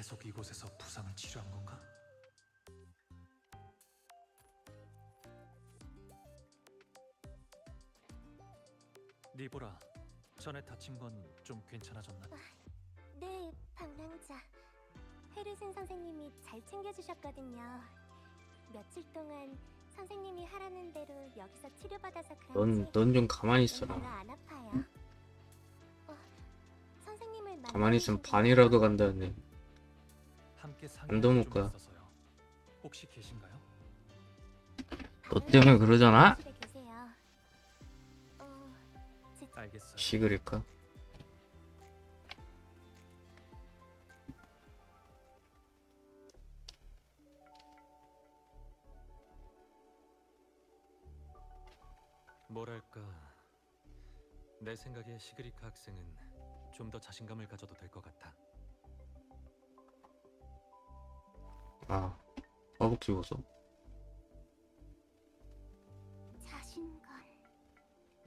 계속 이곳에서 부상을 치료한 건가? 니보라, 전에 다친 건 좀 괜찮아졌나? 네, 방랑자. 헤르슨 선생님이 잘 챙겨주셨거든요. 며칠 동안 선생님이 하라는 대로 여기서 치료받아서 그런지 넌 좀 가만히 있어라. 뭔가 안 아파요. 선생님을 가만히 있으면 만나고 반이라도 간다네. 함께 안 도울 상의할 거야. 좀 있어서요. 혹시 계신가요? 너 때문에 그러잖아? 집에 계세요. 알겠어요. 시그릴까? 뭐랄까, 내 생각에 시그리카 학생은 좀 더 자신감을 가져도 될 것 같아. 아, 허벅지 보소. 자신감.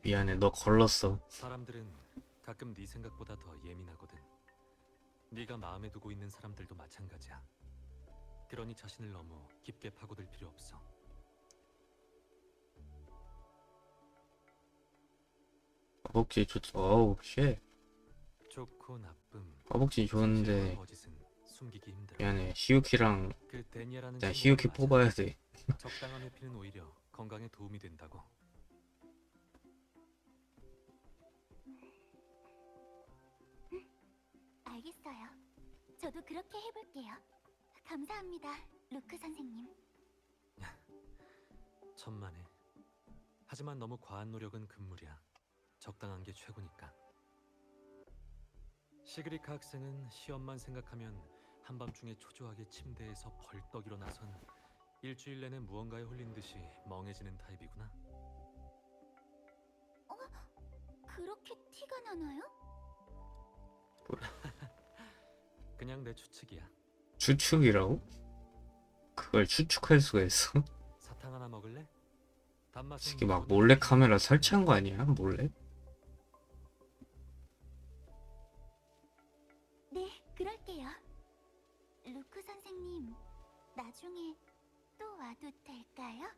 미안해, 너 걸렀어. 사람들은 가끔 네 생각보다 더 예민하거든. 네가 마음에 두고 있는 사람들도 마찬가지야. 그러니 자신을 너무 깊게 파고들 필요 없어. 허벅지 좋. 어우 쉣. 좋고 나쁨, 허벅지 좋은데 진실과 거짓은 숨기기 힘들어. 미안해. 히유키랑 그 데니아라는 나 친구가 히유키 맞아. 뽑아야 돼. 적당한 회피는 오히려 건강에 도움이 된다고. 알겠어요. 저도 그렇게 해볼게요. 감사합니다, 루크 선생님. 천만에. 하지만 너무 과한 노력은 금물이야. 적당한 게 최고니까. 시그리카 학생은 시험만 생각하면 한밤중에 초조하게 침대에서 벌떡 일어나선 일주일 내내 무언가에 홀린 듯이 멍해지는 타입이구나. 그렇게 티가 나나요? 그냥 내 추측이야. 추측이라고? 그걸 추측할 수가 있어? 사탕 하나 먹을래? 단맛은 이게 막 누구든 몰래 좋아해. 카메라 설치한 거 아니야? 몰래? 네, 그럴게요. 루크 선생님, 나중에 또 와도 될까요?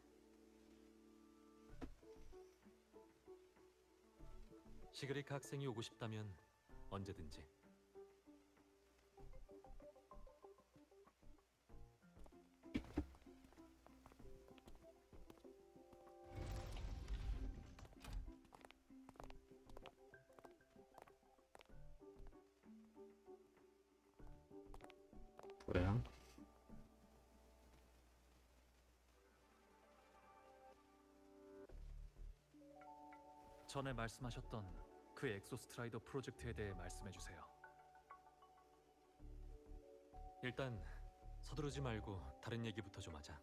시그리카 학생이 오고 싶다면 언제든지. 뭐야? 전에 말씀하셨던 그 엑소스트라이더 프로젝트에 대해 말씀해 주세요. 일단 서두르지 말고 다른 얘기부터 좀 하자.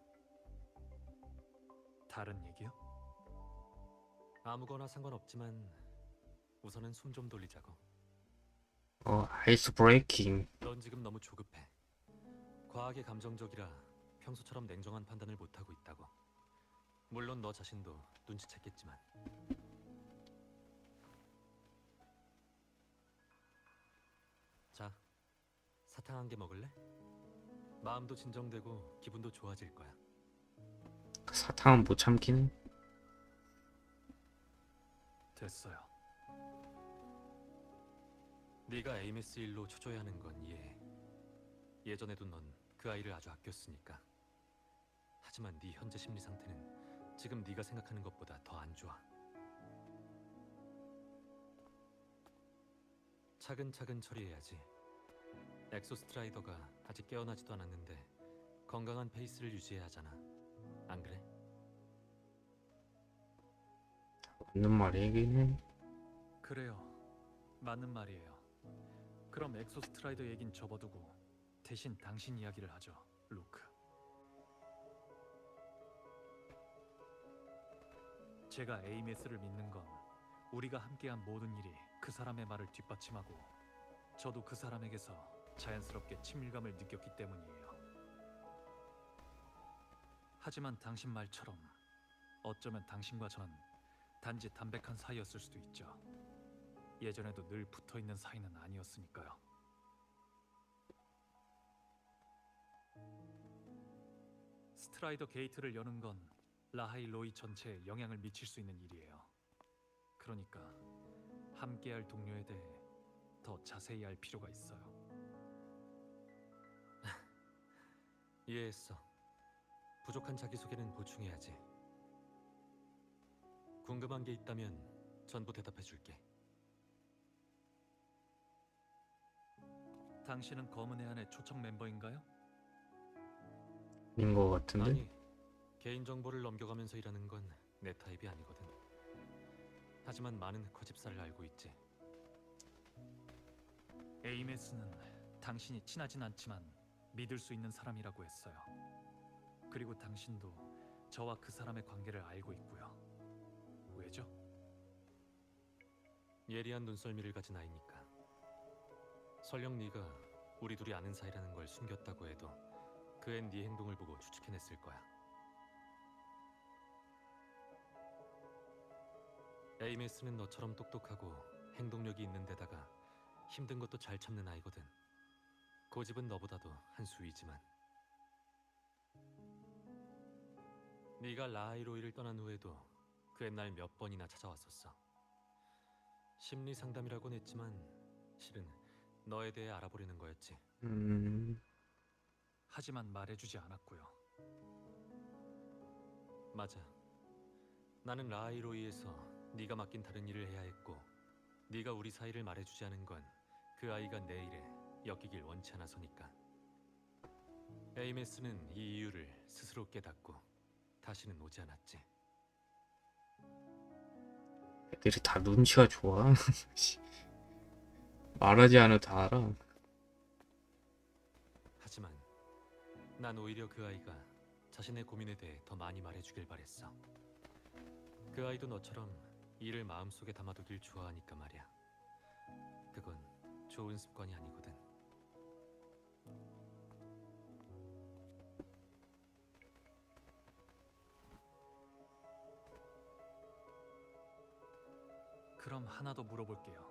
다른 얘기요? 아무거나 상관없지만 우선은 숨 좀 돌리자고. 아이스 브레이킹. 넌 지금 너무 조급해. 과하게 감정적이라 평소처럼 냉정한 판단을 못하고 있다고. 물론 너 자신도 눈치챘겠지만. 자, 사탕 한 개 먹을래? 마음도 진정되고 기분도 좋아질 거야. 사탕은 못 참긴. 됐어요. 네가 에이메스 일로 초조해 하는 건 이해해. 예전에도 넌 그 아이를 아주 아꼈으니까. 하지만 네 현재 심리 상태는 지금 네가 생각하는 것보다 더 안 좋아. 차근차근 처리해야지. 엑소스트라이더가 아직 깨어나지도 않았는데 건강한 페이스를 유지해야 하잖아. 안 그래? 맞는 말이긴 해. 그래요. 맞는 말이에요. 그럼 엑소스트라이더 얘긴 접어두고 대신 당신 이야기를 하죠, 루크. 제가 에이메스를 믿는 건 우리가 함께한 모든 일이 그 사람의 말을 뒷받침하고 저도 그 사람에게서 자연스럽게 친밀감을 느꼈기 때문이에요. 하지만 당신 말처럼 어쩌면 당신과 전 단지 담백한 사이였을 수도 있죠. 예전에도 늘 붙어있는 사이는 아니었으니까요. 스트라이더 게이트를 여는 건 라하이 로이 전체에 영향을 미칠 수 있는 일이에요. 그러니까 함께할 동료에 대해 더 자세히 알 필요가 있어요. 이해했어. 부족한 자기소개는 보충해야지. 궁금한 게 있다면 전부 대답해줄게. 당신은 검은 해안의 초청 멤버인가요? 아닌 것 같은데? 아니, 개인정보를 넘겨가면서 일하는 건 내 타입이 아니거든. 하지만 많은 거짓말을 알고 있지. 에이메스는 당신이 친하진 않지만 믿을 수 있는 사람이라고 했어요. 그리고 당신도 저와 그 사람의 관계를 알고 있고요. 왜죠? 예리한 눈썰미를 가진 아이니까. 설령 네가 우리 둘이 아는 사이라는 걸 숨겼다고 해도 그앤 네 행동을 보고 추측해냈을 거야. 에이메스는 너처럼 똑똑하고 행동력이 있는 데다가 힘든 것도 잘 참는 아이거든. 고집은 너보다도 한 수 위지만. 네가 라하이로이를 떠난 후에도 그 옛날 몇 번이나 찾아왔었어. 심리 상담이라고는 했지만 실은 너에 대해 알아보려는 거였지. 하지만 말해주지 않았고요. 맞아. 나는 라하이로이에서 네가 맡긴 다른 일을 해야 했고 네가 우리 사이를 말해주지 않은 건 그 아이가 내 일에 엮이길 원치 않아서니까. 에이메스는 이 이유를 스스로 깨닫고 다시는 오지 않았지. 애들이 다 눈치가 좋아. 말하지 않아도 다 알아. 하지만 난 오히려 그 아이가 자신의 고민에 대해 더 많이 말해주길 바랬어. 그 아이도 너처럼 일을 마음속에 담아두길 좋아하니까 말이야. 그건 좋은 습관이 아니거든. 그럼 하나 더 물어볼게요.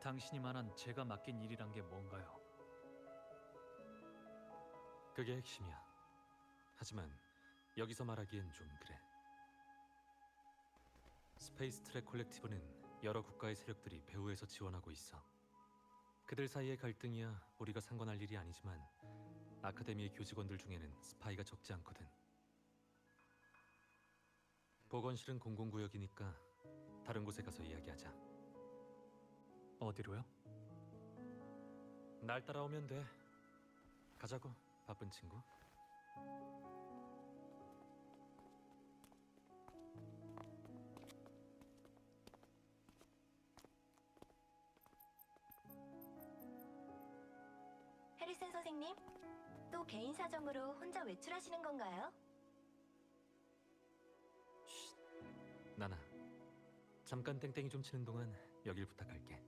당신이 말한 제가 맡긴 일이란 게 뭔가요? 그게 핵심이야. 하지만 여기서 말하기엔 좀 그래. 스페이스 트랙 콜렉티브는 여러 국가의 세력들이 배후에서 지원하고 있어. 그들 사이의 갈등이야 우리가 상관할 일이 아니지만 아카데미의 교직원들 중에는 스파이가 적지 않거든. 보건실은 공공구역이니까 다른 곳에 가서 이야기하자. 어디로요? 날 따라오면 돼. 가자고, 바쁜 친구. 해리슨 선생님, 또 개인 사정으로 혼자 외출하시는 건가요? 나나, 잠깐 땡땡이 좀 치는 동안 여길 부탁할게.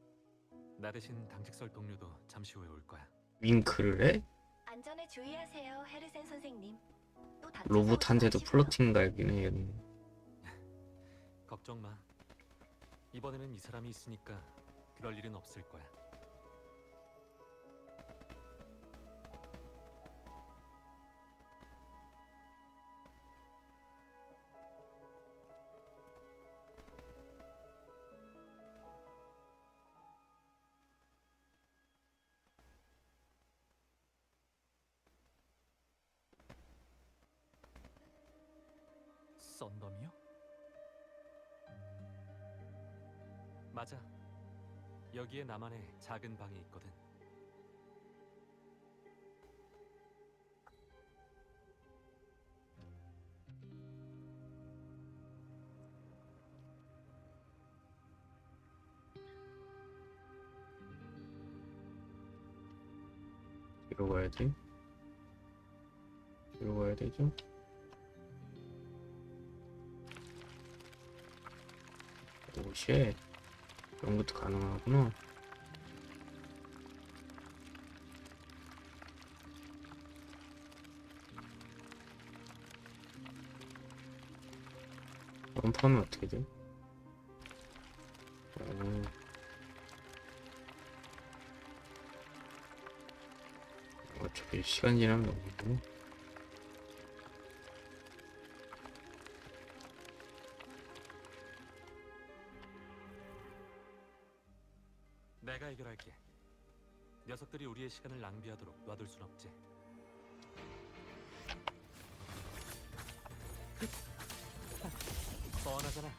나 대신 당직 설 동료도 잠시 후에 올 거야. 윙크를 해? 안전에 주의하세요, 해리슨 선생님. 또 다쳐서 로봇한테도 오지 마시고요. 플러팅 갈긴 해. 얘는. 걱정 마. 이번에는 이 사람이 있으니까 그럴 일은 없을 거야. 썬덤이요? 맞아. 여기에 나만의 작은 방이 있거든. 뒤로 가야 돼? 뒤로 가야 되죠? 오쉣. 그런 것도 가능하구나. 점프하면 어떻게 돼? 오. 어차피 시간 지나면 너무 내가 해결할게. 녀석들이 우리의 시간을 낭비하도록 놔둘 순 없지. 뻔하잖아.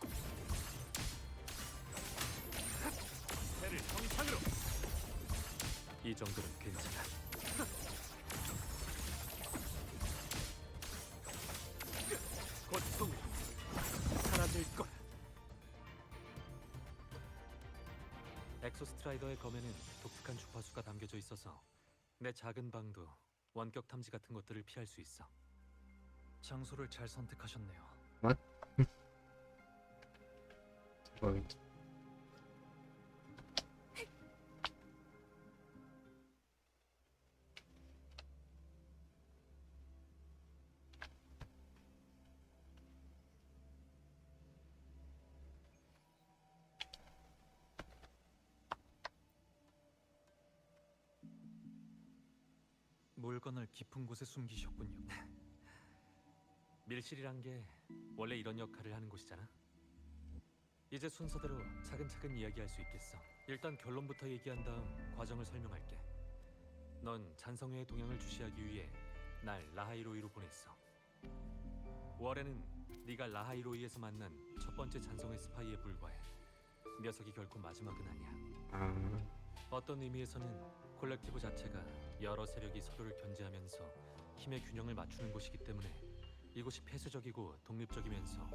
배를 정상으로. 이 정도는 괜찮아. 고통 사라질 거야. 엑소스트라이더의 검에는 독특한 주파수가 담겨져 있어서 내 작은 방도 원격 탐지 같은 것들을 피할 수 있어. 장소를 잘 선택하셨네요. 대박이지. 물건을 깊은 곳에 숨기셨군요. 밀실이란 게 원래 이런 역할을 하는 곳이잖아. 이제 순서대로 차근차근 이야기할 수 있겠어. 일단 결론부터 얘기한 다음 과정을 설명할게. 넌 잔성회의 동향을 주시하기 위해 날 라하이로이로 보냈어. 월에는 네가 라하이로이에서 만난 첫 번째 잔성회 스파이에 불과해. 녀석이 결코 마지막은 아니야. 아, 어떤 의미에서는 콜렉티브 자체가 여러 세력이 서로를 견제하면서 힘의 균형을 맞추는 곳이기 때문에 이곳이 폐쇄적이고 독립적이면서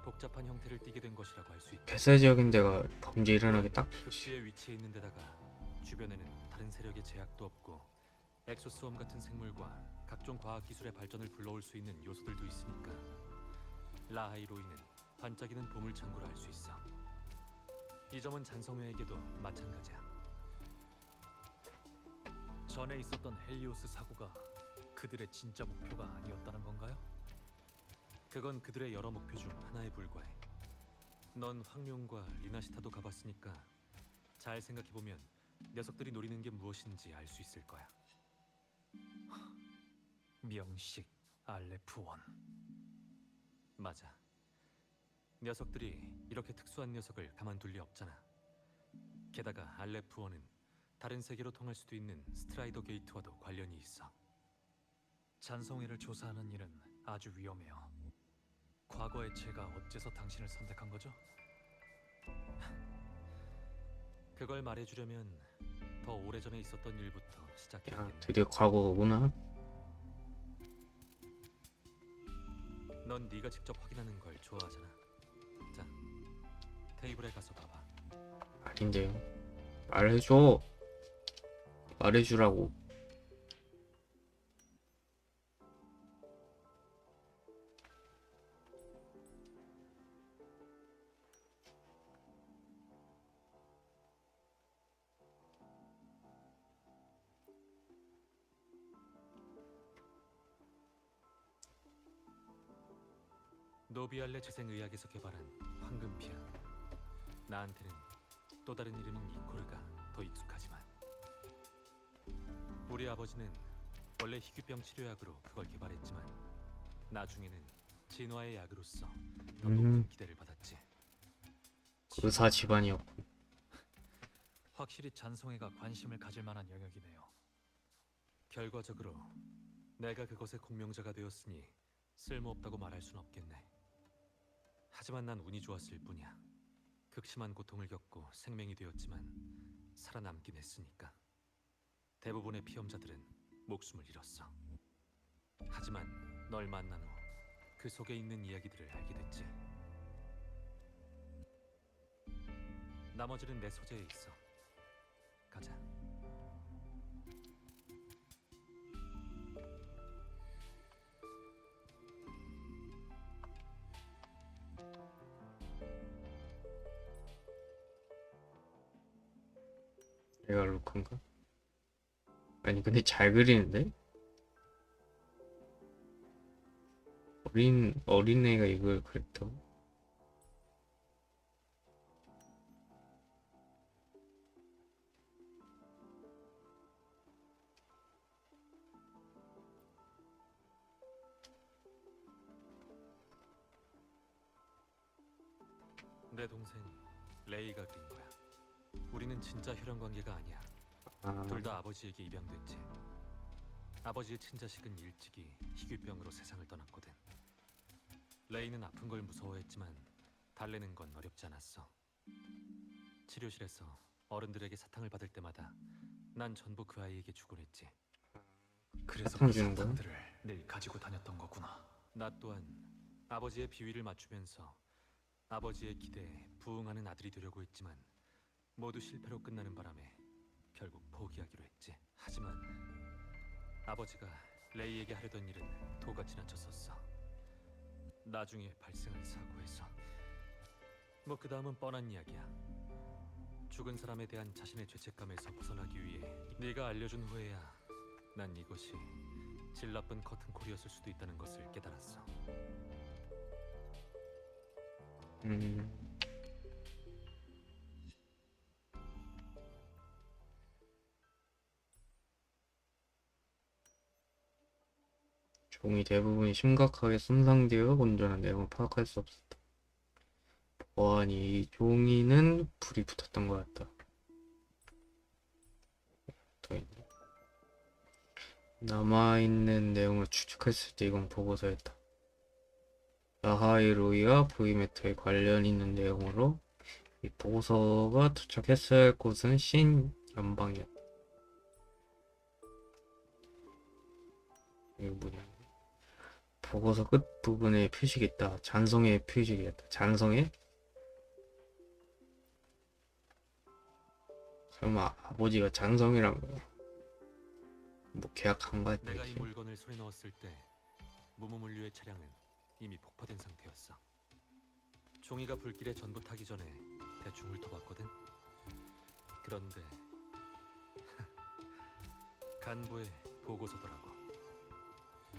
복잡한 형태를 띠게 된 것이라고 할 수 있다. 폐쇄적인 데가 범죄 일어나게 딱 좋지. 극지에 위치해 있는 데다가 주변에는 다른 세력의 제약도 없고 엑소스웜 같은 생물과 각종 과학 기술의 발전을 불러올 수 있는 요소들도 있으니까 라하이로이는 반짝이는 보물 창고라 할 수 있어. 이 점은 잔성회에게도 마찬가지야. 전에 있었던 헬리오스 사고가 그들의 진짜 목표가 아니었다는 건가요? 그건 그들의 여러 목표 중 하나에 불과해. 넌 황룡과 리나시타도 가봤으니까 잘 생각해보면 녀석들이 노리는 게 무엇인지 알 수 있을 거야. 명식 알레프원. 맞아. 녀석들이 이렇게 특수한 녀석을 가만둘 리 없잖아. 게다가 알레프원은 다른 세계로 통할 수도 있는 스트라이더 게이트와도 관련이 있어. 잔성회를 조사하는 일은 아주 위험해요. 과거에 제가 어째서 당신을 선택한 거죠? 그걸 말해주려면 더 오래전에 있었던 일부터 야, 시작해야겠네. 드디어 과거구나. 넌 네가 직접 확인하는 걸 좋아하잖아. 자, 테이블에 가서 봐봐. 아닌데요. 말해줘. 말해주라고. 노비알레 재생의학에서 개발한 황금피야. 나한테는 또 다른 이름인 이코르가 더 익숙하지만 우리 아버지는 원래 희귀병 치료약으로 그걸 개발했지만 나중에는 진화의 약으로서 더 높은 기대를 받았지. 의사 집안이었고. 확실히 잔성회가 관심을 가질 만한 영역이네요. 결과적으로 내가 그것의 공명자가 되었으니 쓸모없다고 말할 순 없겠네. 하지만 난 운이 좋았을 뿐이야. 극심한 고통을 겪고 생명이 되었지만 살아남긴 했으니까. 대부분의 피험자들은 목숨을 잃었어. 하지만 널 만난 후 그 속에 있는 이야기들을 알게 됐지. 나머지는 내 소재에 있어. 가자. 얘가 루카인가? 아니 근데 잘 그리는데? 어린애가 이걸 그렸다고? 내 동생 레이가 그린 거야. 우리는 진짜 혈연 관계가 아니야. 아, 둘 다 아버지에게 입양됐지. 아버지의 친자식은 일찍이 희귀병으로 세상을 떠났거든. 레이는 아픈 걸 무서워했지만 달래는 건 어렵지 않았어. 치료실에서 어른들에게 사탕을 받을 때마다 난 전부 그 아이에게 주곤 했지. 그래서 사탕 그 주는 거야? 사탕들을 늘 가지고 다녔던 거구나. 나 또한 아버지의 비위를 맞추면서 아버지의 기대에 부응하는 아들이 되려고 했지만 모두 실패로 끝나는 바람에 결국 포기하기로 했지. 하지만 아버지가 레이에게 하려던 일은 도가 지나쳤었어. 나중에 발생한 사고에서. 뭐 그 다음은 뻔한 이야기야. 죽은 사람에 대한 자신의 죄책감에서 벗어나기 위해 네가 알려준 후에야 난 이것이 질 나쁜 커튼콜이었을 수도 있다는 것을 깨달았어. 음, 종이 대부분이 심각하게 손상되어 온전한 내용을 파악할 수 없었다. 보아하니 이 종이는 불이 붙었던 것 같다. 더 있네. 남아있는 내용을 추측했을 때 이건 보고서였다. 야하이로이와 V메터에 관련 있는 내용으로 이 보고서가 도착했어야 할 곳은 신연방이었다. 이거 뭐냐? 보고서 끝부분에 표식이 있다. 잔성의 표식이었다. 잔성의? 설마 아버지가 잔성이란 거야? 뭐 계약한 거야? 내가 이 대체? 물건을 손에 넣었을 때 무무물류의 차량은 이미 폭파된 상태였어. 종이가 불길에 전부 타기 전에 대충 훑어봤거든. 그런데 간부의 보고서더라고.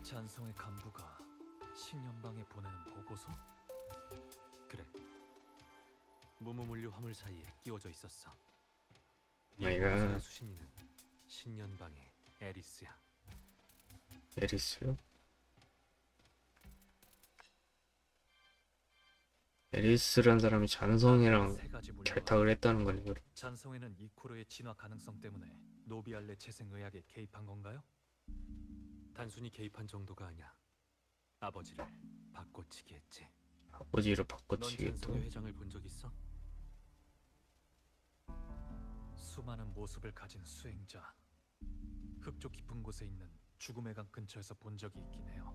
잔성의 간부가 신연방에 보내는 보고서? 그래. 무무물류 화물 사이에 끼워져 있었어. 이 마이갓. 보고서의 수신인은 신연방의 에리스야. 에리스요? 에리스란 사람이 잔성이랑 세 가지 물려와. 결탁을 했다는 거네. 그럼. 잔성에는 이코르의 진화 가능성 때문에 노비알레 재생의학에 개입한 건가요? 단순히 개입한 정도가 아니야. 아버지를 바꿔치기 했지. 아버지를 넌 바꿔치기 또. 잔성의 회장을 본 적 있어? 수많은 모습을 가진 수행자. 흙쪽 깊은 곳에 있는 죽음의 강 근처에서 본 적이 있긴 해요.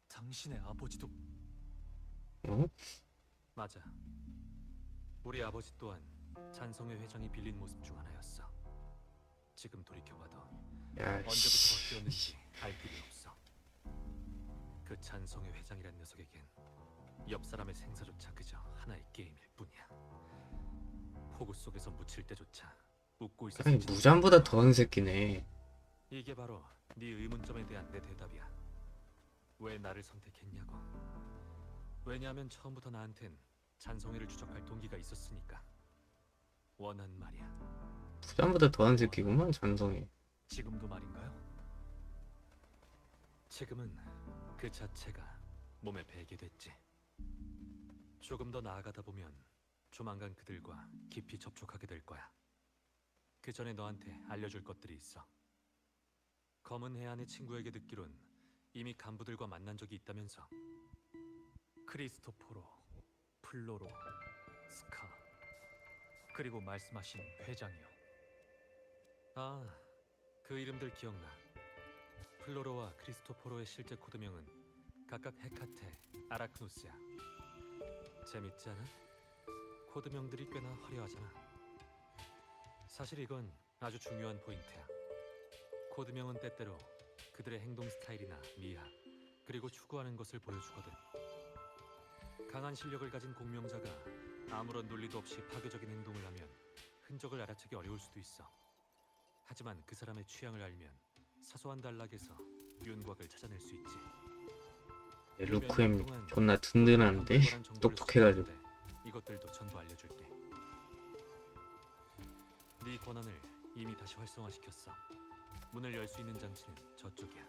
당신의 아버지도 어? 맞아. 우리 아버지 또한 잔성의 회장이 빌린 모습 중 하나였어. 지금 돌이켜봐도 야, 언제부터 씨. 바뀌었는지 알 길이 없어. 그 잔성의 회장이란 녀석에겐 옆 사람의 생사조차 그저 하나의 게임일 뿐이야. 폭우 속에서 묻힐 때조차 웃고 아니, 있었을지. 무잔보다 더한 새끼네. 이게 바로 네 의문점에 대한 내 대답이야. 왜 나를 선택했냐고. 왜냐하면 처음부터 나한텐 잔성이를 추적할 동기가 있었으니까. 원한 말이야. 무잔보다 더한 새끼구만, 잔성이. 지금도 말인가요? 지금은 그 자체가 몸에 배게 됐지. 조금 더 나아가다 보면 조만간 그들과 깊이 접촉하게 될 거야. 그 전에 너한테 알려줄 것들이 있어. 검은 해안의 친구에게 듣기론 이미 간부들과 만난 적이 있다면서. 크리스토포로, 플로로, 스카, 그리고 말씀하신 회장이요. 아, 그 이름들 기억나. 플로로와 크리스토포로의 실제 코드명은 각각 헤카테, 아라크노스야. 재밌지 않아? 코드명들이 꽤나 화려하잖아. 사실 이건 아주 중요한 포인트야. 코드명은 때때로 그들의 행동 스타일이나 미학, 그리고 추구하는 것을 보여주거든. 강한 실력을 가진 공명자가 아무런 논리도 없이 파괴적인 행동을 하면 흔적을 알아채기 어려울 수도 있어. 하지만 그 사람의 취향을 알면 사소한 단락에서 윤곽을 찾아낼 수 있지. 루크엠 존나 든든한데? 똑똑해가지고. 이것들도 전부 알려줄게. 네 권한을 이미 다시 활성화시켰어. 문을 열 수 있는 장치는 저쪽이야.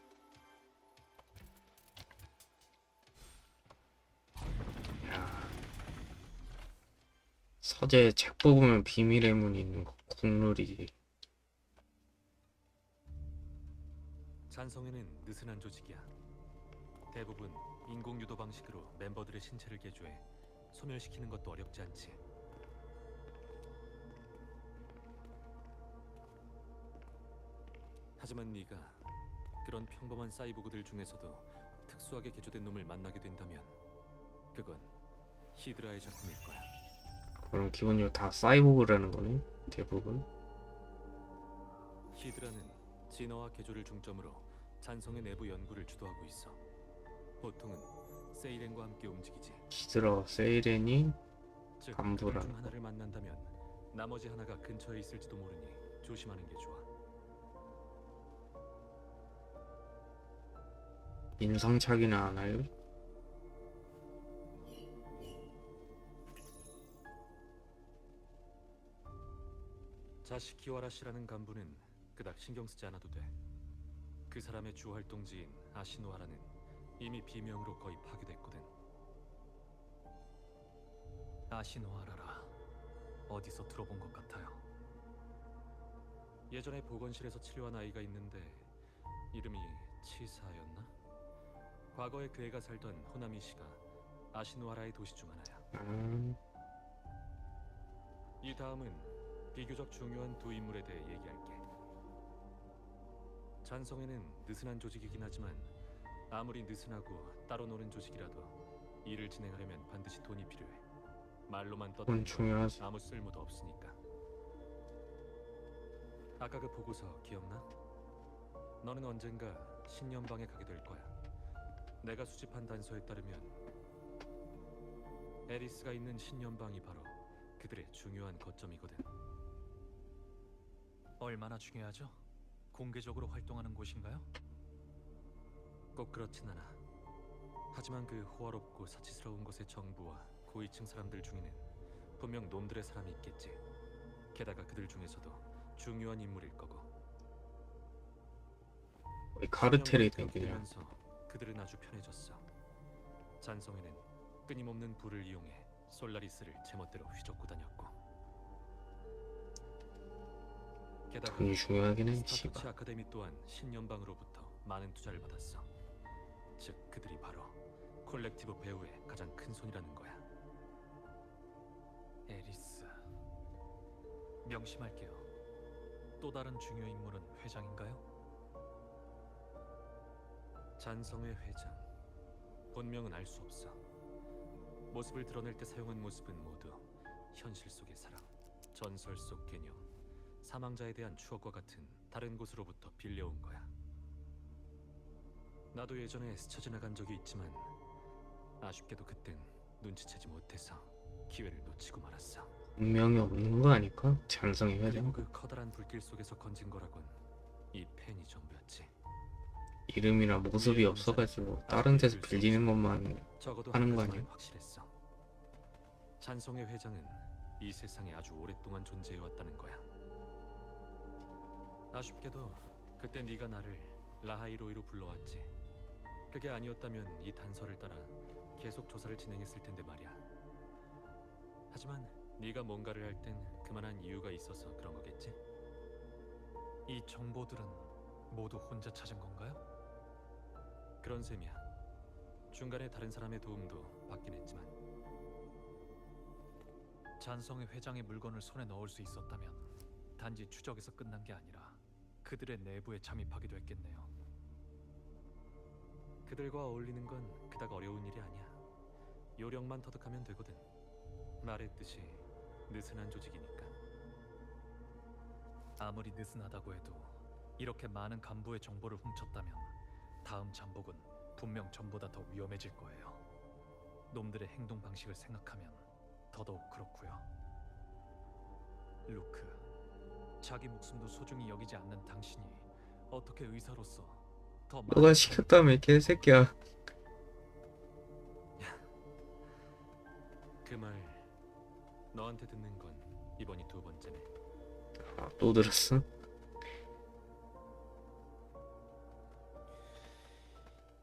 야, 서재 책 뽑으면 비밀의 문이 있는 거 국룰이지. 잔성에는 느슨한 조직이야. 대부분 인공 유도 방식으로 멤버들의 신체를 개조해 소멸시키는 것도 어렵지 않지. 하지만 네가 그런 평범한 사이보그들 중에서도 특수하게 개조된 놈을 만나게 된다면 그건 히드라의 작품일 거야. 그럼 기본적으로 다 사이보그라는 거네. 대부분. 히드라는 진화와 개조를 중점으로 잔성의 내부 연구를 주도하고 있어. 보통은 세이렌과 함께 움직이지. 히드라와 세이렌이 즉, 간부라. 그들 중 하나를 만난다면 나머지 하나가 근처에 있을지도 모르니 조심하는 게 좋아. 인상착의는 안 하요? 자시키와라 씨라는 간부는 그닥 신경 쓰지 않아도 돼. 그 사람의 주 활동지인 아시노하라는 이미 비명으로 거의 파괴됐거든. 아시노하라라. 어디서 들어본 것 같아요. 예전에 보건실에서 치료한 아이가 있는데 이름이 치사였나? 과거에 그 애가 살던 호나미시가 아시노하라의 도시 중 하나야. 이 다음은 비교적 중요한 두 인물에 대해 얘기할게. 잔성에는 느슨한 조직이긴 하지만 아무리 느슨하고 따로 노는 조직이라도 일을 진행하려면 반드시 돈이 필요해. 말로만 돈 떠드는 건 중요하지. 아무 쓸모도 없으니까. 아까 그 보고서 기억나? 너는 언젠가 신년방에 가게 될 거야. 내가 수집한 단서에 따르면 에리스가 있는 신년방이 바로 그들의 중요한 거점이거든. 얼마나 중요하죠? 공개적으로 활동하는 곳인가요? 꼭 그렇진 않아. 하지만 그 호화롭고 사치스러운 곳의 정부와 고위층 사람들 중에는 분명 놈들의 사람이 있겠지. 게다가 그들 중에서도 중요한 인물일 거고. 거의 카르텔이 신년방이 된 그냥. 되면서 그들은 아주 편해졌어. 잔성에는 끊임없는 불을 이용해 솔라리스를 제멋대로 휘젓고 다녔고. 게다가 돈이 중요하긴 해. 스타터치 씨발. 아카데미 또한 신연방으로부터 많은 투자를 받았어. 즉 그들이 바로 콜렉티브 배우의 가장 큰 손이라는 거야. 에리스. 명심할게요. 또 다른 중요 인물은 회장인가요? 잔성의 회장. 본명은 알 수 없어. 모습을 드러낼 때 사용한 모습은 모두 현실 속의 사람, 전설 속 개념, 사망자에 대한 추억과 같은 다른 곳으로부터 빌려온 거야. 나도 예전에 스쳐 지나간 적이 있지만 아쉽게도 그땐 눈치채지 못해서 기회를 놓치고 말았어. 운명이 없는 거 아닐까? 잔성의 그리고 회장. 그 커다란 불길 속에서 건진 거라곤 이 펜이 전부였지. 이름이나 모습이 없어가지고 다른 데서 빌리는 것만 적어도 하는 한 거 가지만 아니야? 확실했어. 잔성의 회장은 이 세상에 아주 오랫동안 존재해왔다는 거야. 아쉽게도 그때 네가 나를 라하이로이로 불러왔지. 그게 아니었다면 이 단서를 따라 계속 조사를 진행했을 텐데 말이야. 하지만 네가 뭔가를 할 땐 그만한 이유가 있어서 그런 거겠지? 이 정보들은 모두 혼자 찾은 건가요? 그런 셈이야. 중간에 다른 사람의 도움도 받긴 했지만. 잔성의 회장의 물건을 손에 넣을 수 있었다면 단지 추적에서 끝난 게 아니라 그들의 내부에 잠입하기도 했겠네요. 그들과 어울리는 건 그닥 어려운 일이 아니야. 요령만 터득하면 되거든. 말했듯이 느슨한 조직이니까. 아무리 느슨하다고 해도 이렇게 많은 간부의 정보를 훔쳤다면 다음 잠복은 분명 전보다 더 위험해질 거예요. 놈들의 행동 방식을 생각하면 더더욱 그렇고요. 루크, 자기 목숨도 소중히 여기지 않는 당신이 어떻게 의사로서 더 너가 많은 시켰다며 개새끼야. 그 말 너한테 듣는 건 이번이 두 번째네. 아, 또 들었어?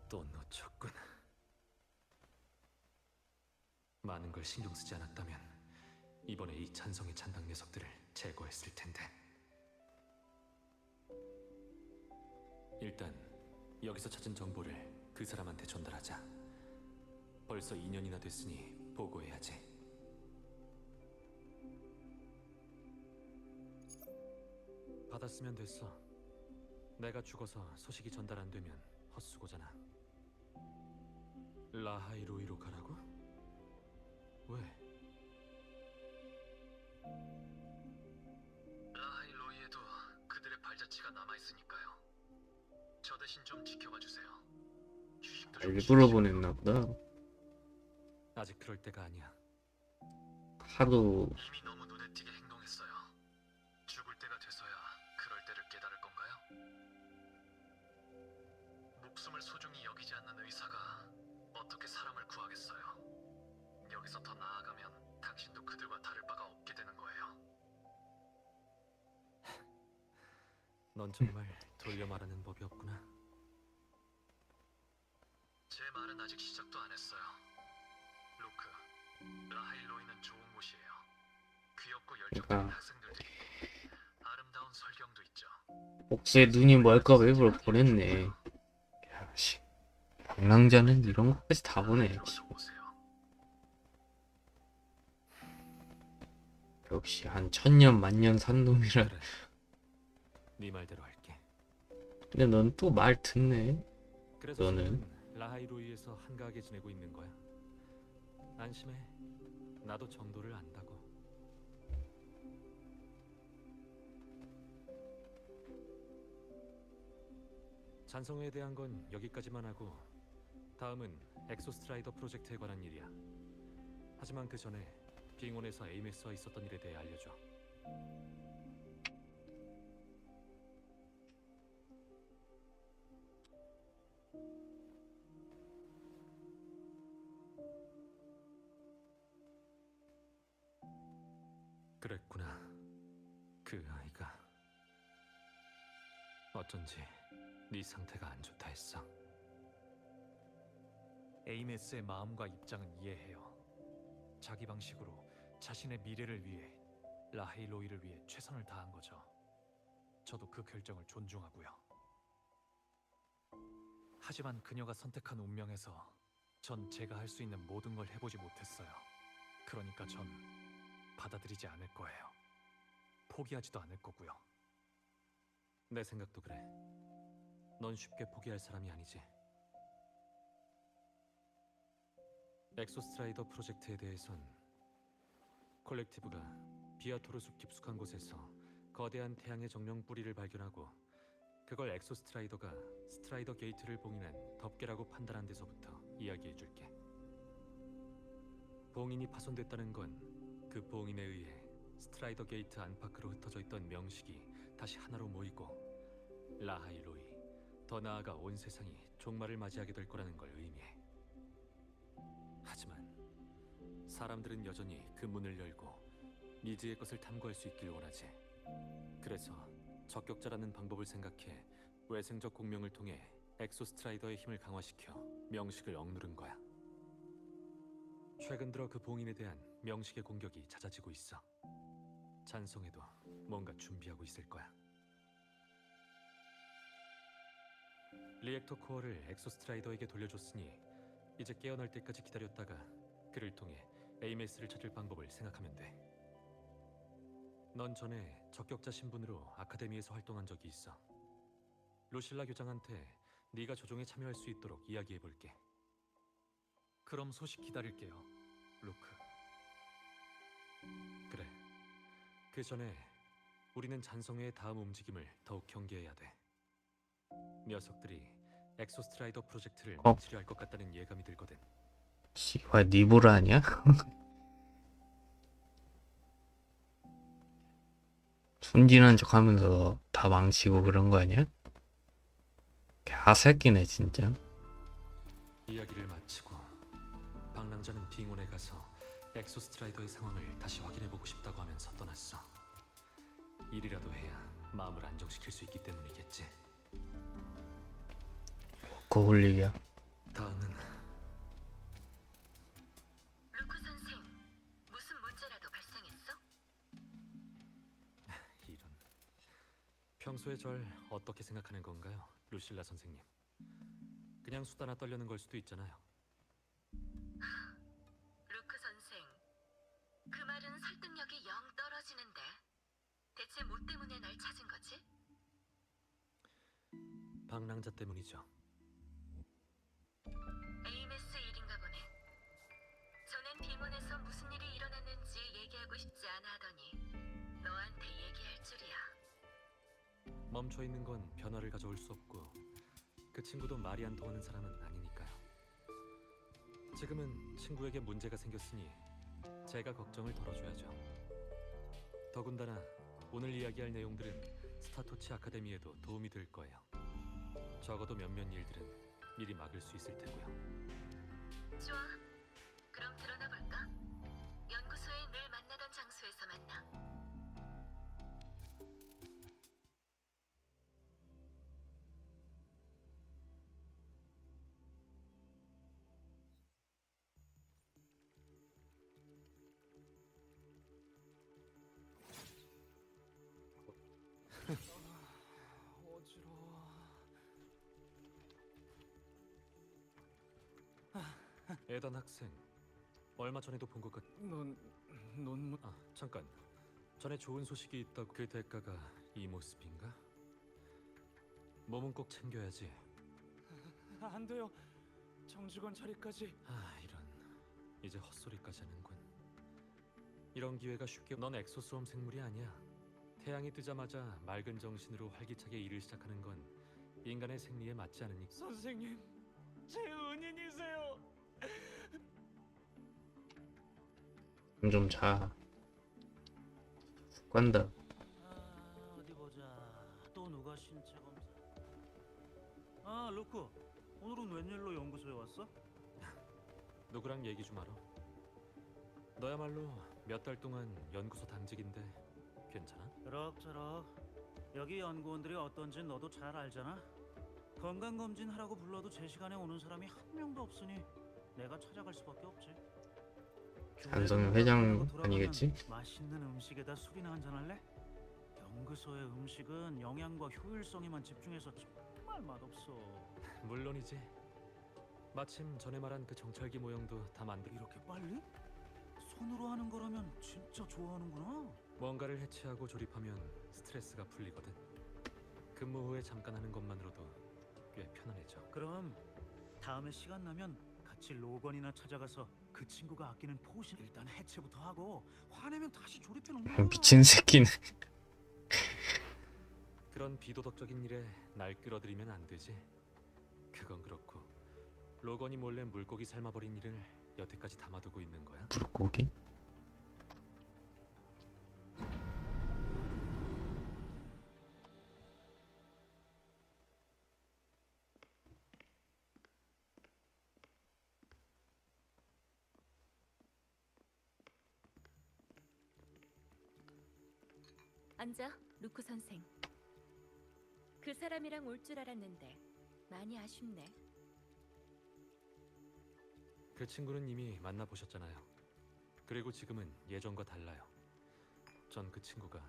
또 놓쳤군. 많은 걸 신경 쓰지 않았다면 이번에 이 찬성의 잔당 녀석들을 제거했을 텐데. 일단 여기서 찾은 정보를 그 사람한테 전달하자. 벌써 2년이나 됐으니 보고해야지. 받았으면 됐어. 내가 죽어서 소식이 전달 안 되면 헛수고잖아. 라하이로이로 가라고? 왜? 라하이로이에도 그들의 발자취가 남아있으니까요. 저 대신 좀 지켜봐 주세요. 휴식도 좀 일부러 취하시고요. 보냈나 보다. 아직 그럴 때가 아니야. 하도 이미 너무 눈에 띄게 행동했어요. 죽을 때가 돼서야 그럴 때를 깨달을 건가요? 목숨을 소중히 여기지 않는 의사가 어떻게 사람을 구하겠어요? 여기서 더 나아가면 당신도 그들과 다를 바가 없게 되는 거예요. 넌 정말 돌려 말하는 법이 없구나. 제 말은 아직 시작도 안 했어요. 루크, 라하일로이는 좋은 곳이에요. 귀엽고 열정적인 그러니까 학생들도 있고 아름다운 설경도 있죠. 복수의 눈이 뭘까 일부러 보냈네. 야, 씨. 방랑자는 이런 것까지 다 보내. 들어서 보세요. 역시 한 천년 만년 산 놈이라. 그래. 네 말대로 할게. 근데 넌 또 말 듣네. 그래서 너는? 지금 라하이로이에서 한가하게 지내고 있는 거야. 안심해. 나도 정도를 안다고. 잔성회에 대한 건 여기까지만 하고 다음은 엑소스트라이더 프로젝트에 관한 일이야. 하지만 그 전에 빙원에서 에이메스와 있었던 일에 대해 알려줘. 그랬구나. 그 아이가 어쩐지 네 상태가 안 좋다 했어. 에이메스의 마음과 입장은 이해해요. 자기 방식으로 자신의 미래를 위해 라하일로이를 위해 최선을 다한 거죠. 저도 그 결정을 존중하고요. 하지만 그녀가 선택한 운명에서 전 제가 할 수 있는 모든 걸 해보지 못했어요. 그러니까 전 받아들이지 않을 거예요. 포기하지도 않을 거고요. 내 생각도 그래. 넌 쉽게 포기할 사람이 아니지. 엑소스트라이더 프로젝트에 대해선 콜렉티브가 비아토르 숲 깊숙한 곳에서 거대한 태양의 정령 뿌리를 발견하고 그걸 엑소스트라이더가 스트라이더 게이트를 봉인한 덮개라고 판단한 데서부터 이야기해줄게. 봉인이 파손됐다는 건 그 봉인에 의해 스트라이더 게이트 안팎으로 흩어져 있던 명식이 다시 하나로 모이고 라하이로이, 더 나아가 온 세상이 종말을 맞이하게 될 거라는 걸 의미해. 하지만 사람들은 여전히 그 문을 열고 미지의 것을 탐구할 수 있길 원하지. 그래서 적격자라는 방법을 생각해 외생적 공명을 통해 엑소스트라이더의 힘을 강화시켜 명식을 억누른 거야. 최근 들어 그 봉인에 대한 명식의 공격이 잦아지고 있어. 잔성에도 뭔가 준비하고 있을 거야. 리액터 코어를 엑소스트라이더에게 돌려줬으니 이제 깨어날 때까지 기다렸다가 그를 통해 에이메스를 찾을 방법을 생각하면 돼. 넌 전에 적격자 신분으로 아카데미에서 활동한 적이 있어. 루실라 교장한테 네가 조종에 참여할 수 있도록 이야기해볼게. 그럼 소식 기다릴게요, 루크. 그래. 그 전에 우리는 잔성회의 다음 움직임을 더욱 경계해야 돼. 녀석들이 엑소스트라이더 프로젝트를 망치려 할 것 같다는 예감이 들거든. 씨발 니보르 아니야? 순진한 척 하면서 다 망치고 그런 거 아니야? 개새끼네 진짜. 이야기를 마치고 방랑자는 빙원에 가서 엑소스트라이더의 상황을 다시 확인해보고 싶다고 하면서 떠났어. 일이라도 해야 마음을 안정시킬 수 있기 때문이겠지. 거울리기야. 다음은 루크 선생, 무슨 문제라도 발생했어요? 평소에 절 어떻게 생각하는 건가요, 루실라 선생님? 그냥 수다나 떨려는 걸 수도 있잖아요. 루크 선생, 그 말은 설득력이 영 떨어지는데 대체 뭐 때문에 날 찾은 거지? 방랑자 때문이죠. 에이메스 일인가 보네. 전엔 빙원에서 무슨 일이 일어났는지 얘기하고 싶지 않아 하더니 너한테 얘기할 줄이야. 멈춰 있는 건 변화를 가져올 수 없고 그 친구도 말이 안 통하는 사람은 아니니까요. 지금은 친구에게 문제가 생겼으니 제가 걱정을 덜어줘야죠. 더군다나 오늘 이야기할 내용들은 스타토치 아카데미에도 도움이 될 거예요. 적어도 몇몇 일들은 미리 막을 수 있을 테고요. 좋아. 그럼 드러나 볼까? 연구소에 늘 만나던 장소에서 만나. 에단 학생, 얼마 전에도 본 것 같... 논문 잠깐. 전에 좋은 소식이 있다고. 그 대가가 이 모습인가? 몸은 꼭 챙겨야지. 안 돼요. 정직원 자리까지. 이런. 이제 헛소리까지 하는군. 이런 기회가 쉽게... 넌 엑소스홈 생물이 아니야. 태양이 뜨자마자 맑은 정신으로 활기차게 일을 시작하는 건 인간의 생리에 맞지 않으니까. 선생님, 제 은인이세요. 좀 자. 습관다. 어디 보자. 또 누가 신체 검사? 루크. 오늘은 웬일로 연구소에 왔어? 누구랑 얘기 좀 하러. 너야말로 몇 달 동안 연구소 당직인데 괜찮아? 그럭저럭. 여기 연구원들이 어떤진 너도 잘 알잖아. 건강검진 하라고 불러도 제 시간에 오는 사람이 한 명도 없으니 내가 찾아갈 수밖에 없지. 안성 회장 아니겠지? 맛있는 음식에다 술이나 한잔 할래? 연구소의 음식은 영양과 효율성에만 집중해서 정말 맛없어. 물론이지. 마침 전에 말한 그 정찰기 모형도 다 만들... 이렇게 빨리? 손으로 하는 거라면 진짜 좋아하는구나. 뭔가를 해체하고 조립하면 스트레스가 풀리거든. 근무 후에 잠깐 하는 것만으로도 꽤 편안해져. 그럼 다음에 시간 나면 같이 로건이나 찾아가서 그 친구가 아끼는 포션 일단 해체부터 하고 화내면 다시 조립해 놓는 거야. 미친 새끼는. 그런 비도덕적인 일에 날 끌어들이면 안 되지. 그건 그렇고 로건이 몰래 물고기 삶아버린 일을 여태까지 담아두고 있는 거야? 물고기? 앉아, 루크 선생. 그 사람이랑 올 줄 알았는데 많이 아쉽네. 그 친구는 이미 만나보셨잖아요. 그리고 지금은 예전과 달라요. 전 그 친구가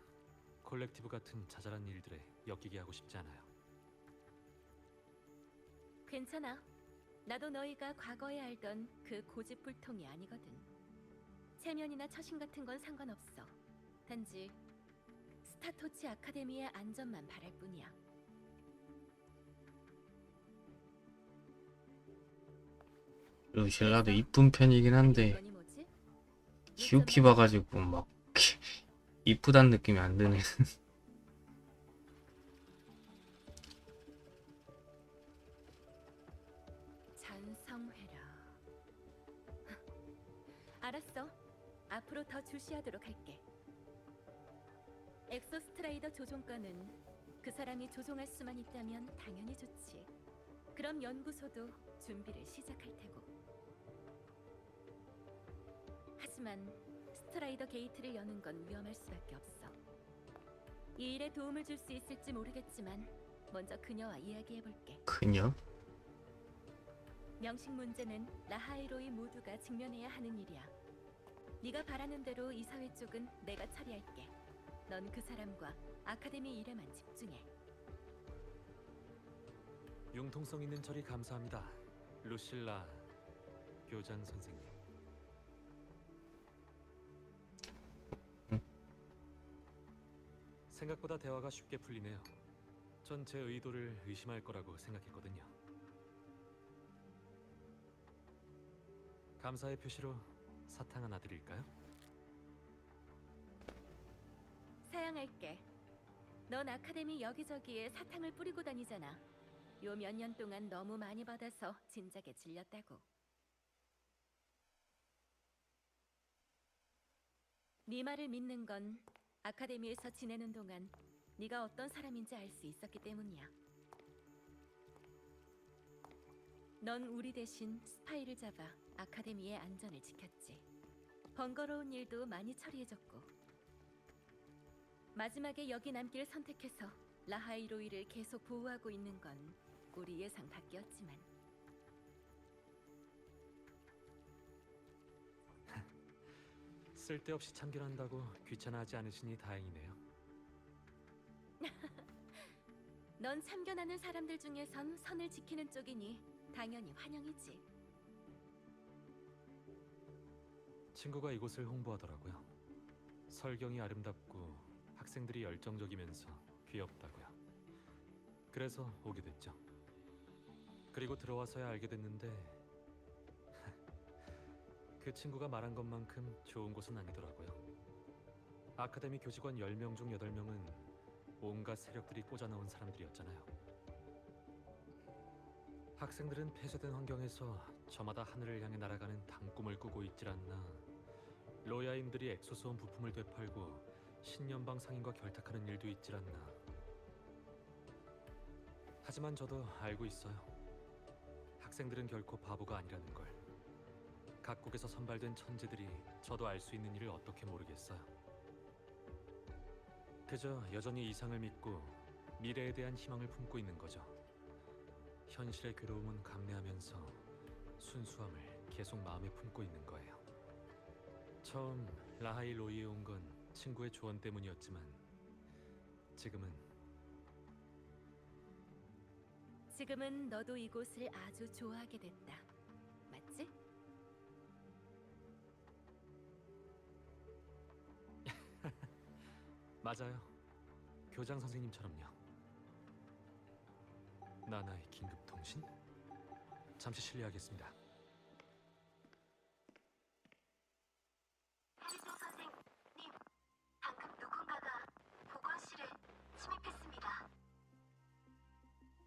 콜렉티브 같은 자잘한 일들에 엮이게 하고 싶지 않아요. 괜찮아. 나도 너희가 과거에 알던 그 고집불통이 아니거든. 체면이나 처신 같은 건 상관없어. 단지 스타토치 아카데미의 안전만 바랄 뿐이야. 루실라도 이쁜 편이긴 한데 이건이 뭐지? 키우키 봐가지고 막 이쁘단 느낌이 안 드네. 잔성회라. 알았어. 앞으로 더 주시하도록 할게. 엑소스트라이더 조종과는 그 사람이 조종할 수만 있다면 당연히 좋지. 그럼 연구소도 준비를 시작할 테고. 하지만 스트라이더 게이트를 여는 건 위험할 수밖에 없어. 이 일에 도움을 줄 수 있을지 모르겠지만 먼저 그녀와 이야기해볼게. 그녀? 명식 문제는 라하이로이 모두가 직면해야 하는 일이야. 네가 바라는 대로 이 사회 쪽은 내가 처리할게. 넌 그 사람과 아카데미 일에만 집중해. 융통성 있는 처리 감사합니다. 루실라 교장 선생님. 생각보다 대화가 쉽게 풀리네요. 전 제 의도를 의심할 거라고 생각했거든요. 감사의 표시로 사탕 하나 드릴까요? 사양할게. 넌 아카데미 여기저기에 사탕을 뿌리고 다니잖아. 요 몇 년 동안 너무 많이 받아서 진작에 질렸다고. 네 말을 믿는 건 아카데미에서 지내는 동안 네가 어떤 사람인지 알 수 있었기 때문이야. 넌 우리 대신 스파이를 잡아 아카데미의 안전을 지켰지. 번거로운 일도 많이 처리해줬고. 마지막에 여기 남기를 선택해서 라하이로이를 계속 보호하고 있는 건 우리 예상 밖이었지만. 쓸데없이 참견한다고 귀찮아하지 않으시니 다행이네요. 넌 참견하는 사람들 중에선 선을 지키는 쪽이니 당연히 환영이지. 친구가 이곳을 홍보하더라고요. 설경이 아름답고 학생들이 열정적이면서 귀엽다고요. 그래서 오게 됐죠. 그리고 들어와서야 알게 됐는데 그 친구가 말한 것만큼 좋은 곳은 아니더라고요. 아카데미 교직원 10명 중 8명은 온갖 세력들이 꽂아넣은 사람들이었잖아요. 학생들은 폐쇄된 환경에서 저마다 하늘을 향해 날아가는 당꿈을 꾸고 있질 않나. 로야인들이 엑소스원 부품을 되팔고 신연방 상인과 결탁하는 일도 있질 않나. 하지만 저도 알고 있어요. 학생들은 결코 바보가 아니라는 걸. 각국에서 선발된 천재들이 저도 알 수 있는 일을 어떻게 모르겠어요. 그저 여전히 이상을 믿고 미래에 대한 희망을 품고 있는 거죠. 현실의 괴로움은 감내하면서 순수함을 계속 마음에 품고 있는 거예요. 처음 라하이 로이에 온 건 친구의 조언 때문이었지만 지금은 너도 이곳을 아주 좋아하게 됐다. 맞지? 맞아요. 교장 선생님처럼요. 나나의 긴급 통신? 잠시 실례하겠습니다. 해리슨 선생님, 방금 누군가가 보건실에 침입했습니다.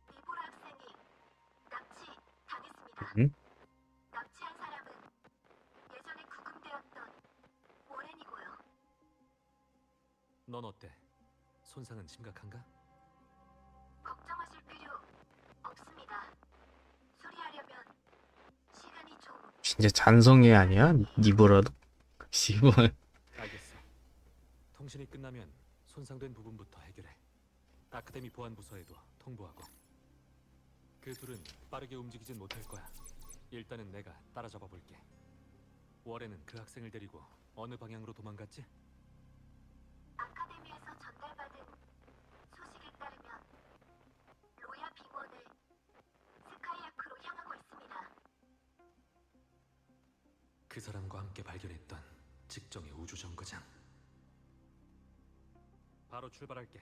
리보라 학생이 납치당했습니다. 응? 납치한 사람은 예전에 구금되었던 워렌이고요. 넌 어때? 손상은 심각한가? 걱정하실 필요 없습니다. 수리하려면 시간이 좀 진짜 잔성애 아니야? 니보라도? 씨발. 알겠어. 통신이 끝나면 손상된 부분부터 해결해. 아카데미 보안 부서에도 통보하고. 그 둘은 빠르게 움직이진 못할 거야. 일단은 내가 따라잡아 볼게. 워렌은 그 학생을 데리고 어느 방향으로 도망갔지? 아카데미에서 전달받은 소식에 따르면 로야 빙원을 스카이아크로 향하고 있습니다. 그 사람과 함께 발견했던 직정의 우주 정거장. 바로 출발할게.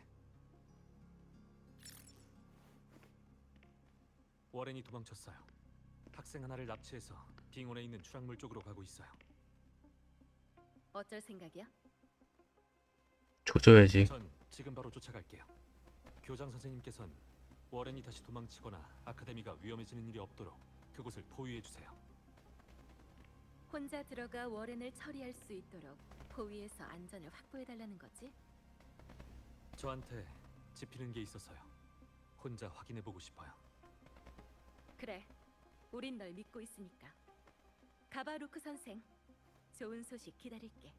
워렌이 도망쳤어요. 학생 하나를 납치해서 빙원에 있는 추락물 쪽으로 가고 있어요. 어쩔 생각이야? 조져야지. 전 지금 바로 쫓아갈게요. 교장 선생님께선 워렌이 다시 도망치거나 아카데미가 위험해지는 일이 없도록 그곳을 포위해 주세요. 혼자 들어가 워렌을 처리할 수 있도록 포위에서 안전을 확보해달라는 거지? 저한테 짚히는 게 있어서요. 혼자 확인해 보고 싶어요. 그래, 우린 널 믿고 있으니까. 가바루크 선생, 좋은 소식 기다릴게.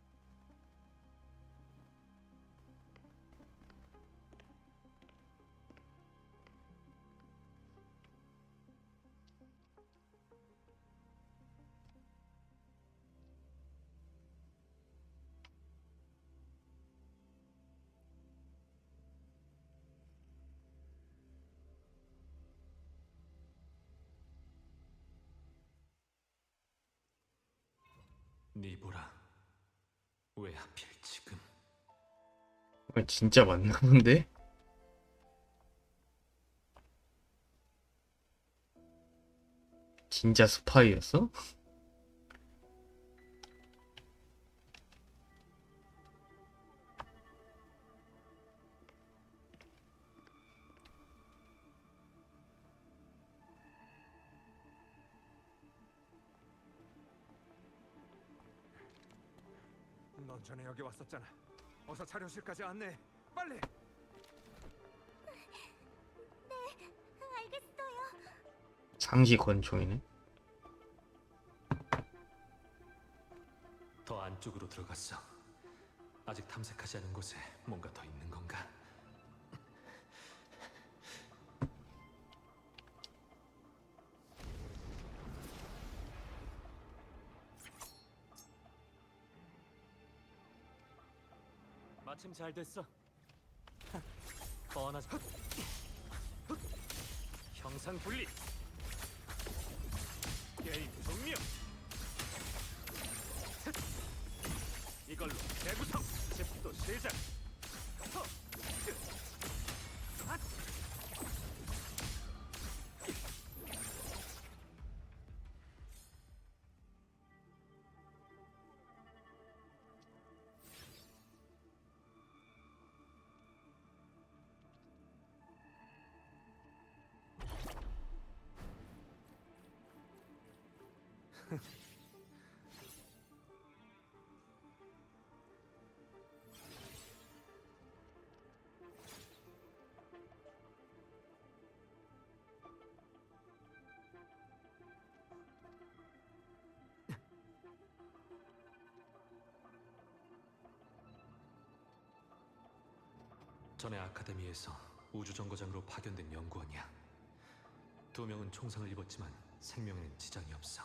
니보라, 왜 하필 지금? 진짜 맞나 본데? 진짜 스파이였어? 넌 전에 여기 왔었잖아. 어서 자료실까지 안내해. 빨리. 알겠어요. 상시 권총이네. 더 안쪽으로 들어갔어. 아직 탐색하지 않은 곳에 뭔가 더 있는 건가? 마침 잘 됐어. 뻔하지. 형상 분리. 게임 종료. 이걸로 재구성. 집도 시작. 전에 아카데미에서 우주정거장으로 파견된 연구원이야. 2명은 총상을 입었지만 생명에는 지장이 없어.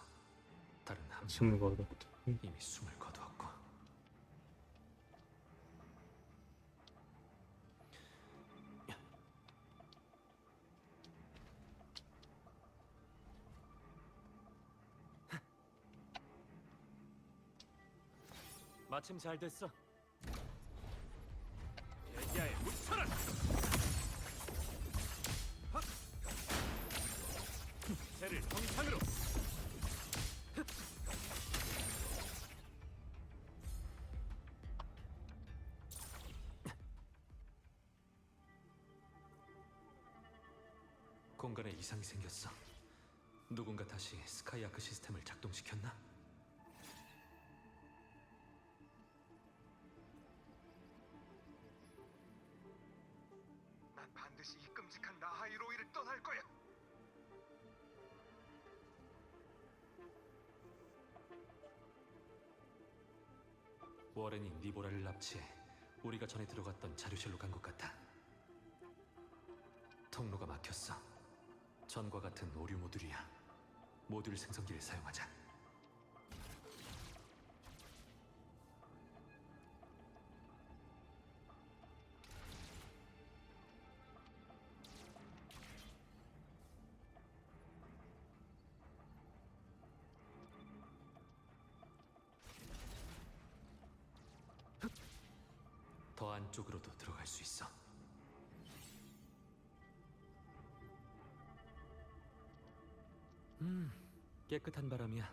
다른 한 명은 숨을 거뒀다. 이미 숨을 거두었고. 마침 잘 됐어. 야에 묻혀라. 새를 정상으로. 공간에 이상이 생겼어. 누군가 다시 스카이아크 시스템을 작동시켰나? 난 반드시 이 끔찍한 나하이로이를 떠날 거야. 워렌이 니보라를 납치해 우리가 전에 들어갔던 자료실로 간 것 같아. 통로가 막혔어. 전과 같은 오류 모듈이야. 모듈 생성기를 사용하자. 더 안쪽으로도 들어갈 수 있어. 깨끗한 바람이야.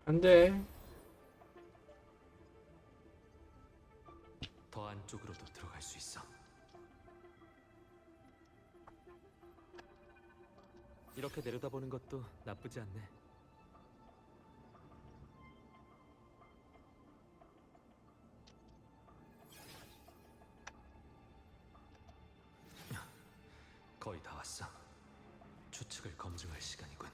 안 돼. 더 안쪽으로도 들어갈 수 있어. 이렇게 내려다보는 것도 나쁘지 않네. 거의 다 왔어. 추측을 검증할 시간이군.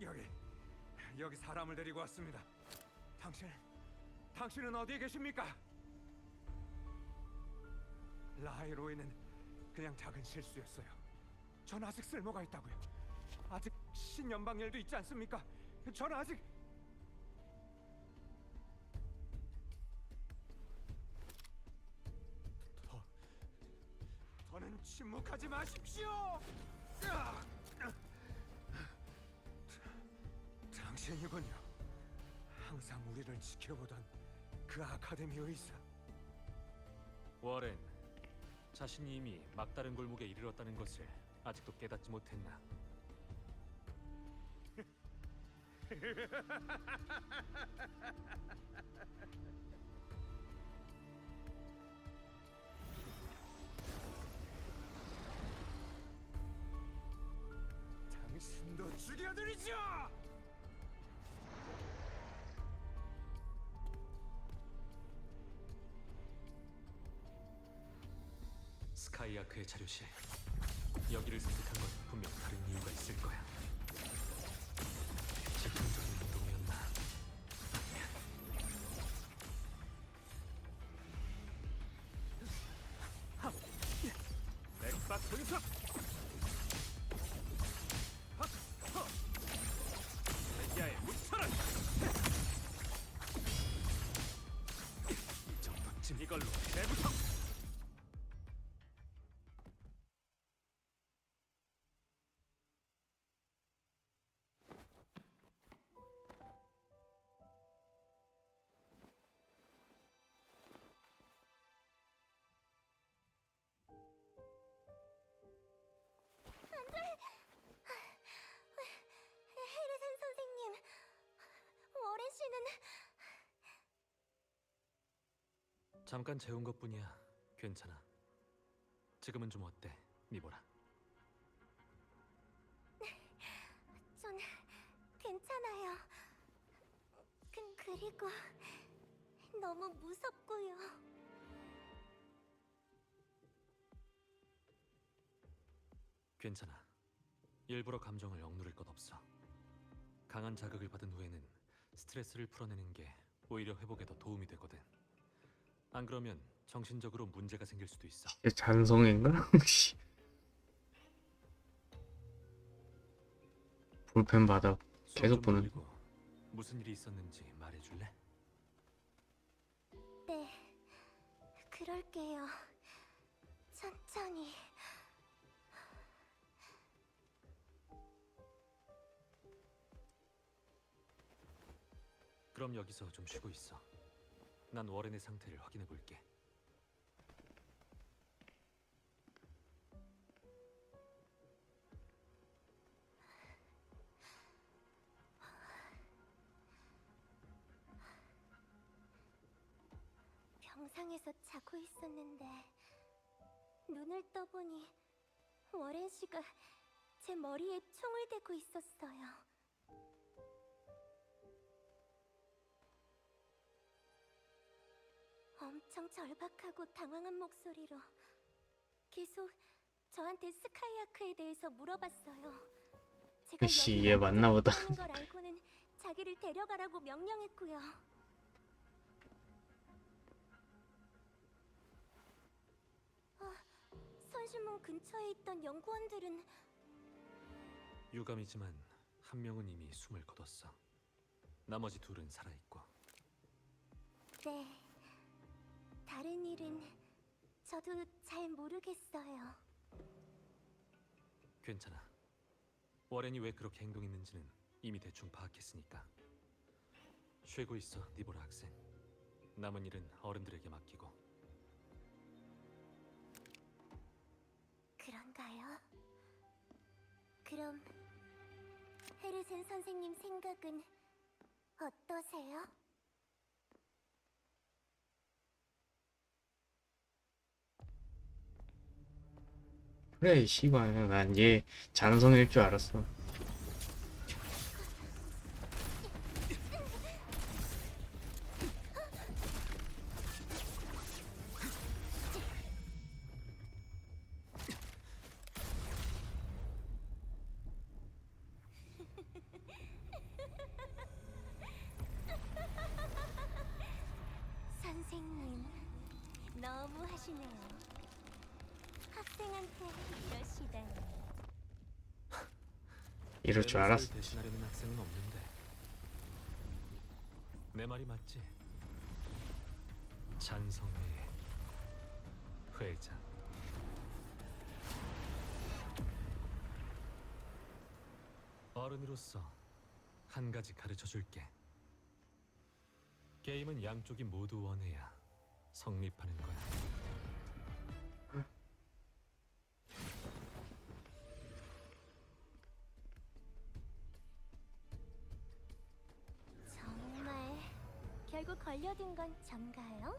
여기 여기 사람을 데리고 왔습니다. 당신은 어디에 계십니까? 라이로이는 그냥 작은 실수였어요. 전 아직 쓸모가 있다고요. 아직 신연방일도 있지 않습니까? 전 아직... 더는 침묵하지 마십시오! 당신이군요. 항상 우리를 지켜보던 그 아카데미 의사. 워렌, 자신이 이미 막다른 골목에 이르렀다는 것을 아직도 깨닫지 못했나? 당신도 죽여드리죠! 스카이아크의 자료실. 여기를 선택한 건 분명 다른 이유가 있을 거야. 즉흥적인 행동이었나? 맥박 분석! 야의 무철은! 이 정도쯤 이걸로 내부터! 헤르센 선생님, 워렌 씨는 잠깐 재운 것뿐이야. 괜찮아. 지금은 좀 어때, 미보라? 전 괜찮아요. 그리고 너무 무섭고요. 괜찮아. 일부러 감정을 억누를 것 없어. 강한 자극을 받은 후에는 스트레스를 풀어내는 게 오히려 회복에 더 도움이 되거든. 안 그러면 정신적으로 문제가 생길 수도 있어. 이게 잔성인가? 볼펜 바닥 수업 계속 좀 보는. 돌리고 무슨 일이 있었는지 말해줄래? 네, 그럴게요. 천천히. 그럼 여기서 좀 쉬고 있어. 난 워렌의 상태를 확인해 볼게. 병상에서 자고 있었는데 눈을 떠보니 워렌 씨가 제 머리에 총을 대고 있었어요. 엄청 절박하고 당황한 목소리로 계속 저한테 스카이아크에 대해서 물어봤어요. 제가 씨, 여기가 얘 맞나 보다. 있다는 걸 알고는 자기를 데려가라고 명령했고요. 선심문 근처에 있던 연구원들은 유감이지만 한 명은 이미 숨을 거뒀어. 나머지 둘은 살아있고. 네. 다른 일은 저도 잘 모르겠어요. 괜찮아. 워렌이 왜 그렇게 행동했는지는 이미 대충 파악했으니까. 쉬고 있어, 니보라 학생. 남은 일은 어른들에게 맡기고. 그런가요? 그럼 헤르센 선생님 생각은 어떠세요? 그래, 씨발. 난 얘 잔성일 줄 알았어. 너무 하시네요. 학생한테 이러시다니. 이럴 줄 내 알았어. 모습을 대신하려는 학생은 없는데. 내 말이 맞지? 찬성회 회장. 어른으로서 한 가지 가르쳐 줄게. 게임은 양쪽이 모두 원해야 성립하는 거야. 정말 결국 걸려든 건 전가요?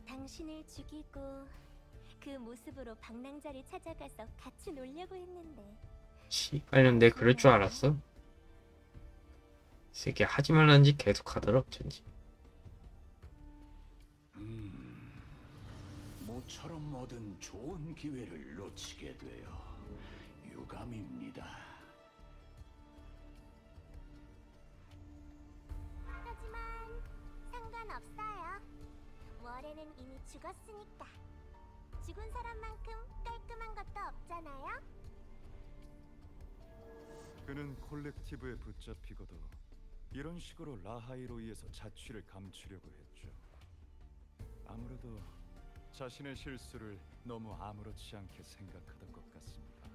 당신을 죽이고 그 모습으로 방랑자를 찾아가서 같이 놀려고 했는데 씨발년 내 그럴 줄 알았어. 새끼 하지 말라는 짓 계속 하더라 어쩐지. 모처럼 얻은 좋은 기회를 놓치게 되어 유감입니다. 하지만 상관없어요. 월에는 이미 죽었으니까. 죽은 사람만큼 깔끔한 것도 없잖아요. 그는 콜렉티브에 붙잡히고도 이런 식으로 라하이로이에서 자취를 감추려고 했죠. 아무래도 자신의 실수를 너무 아무렇지 않게 생각하던 것 같습니다.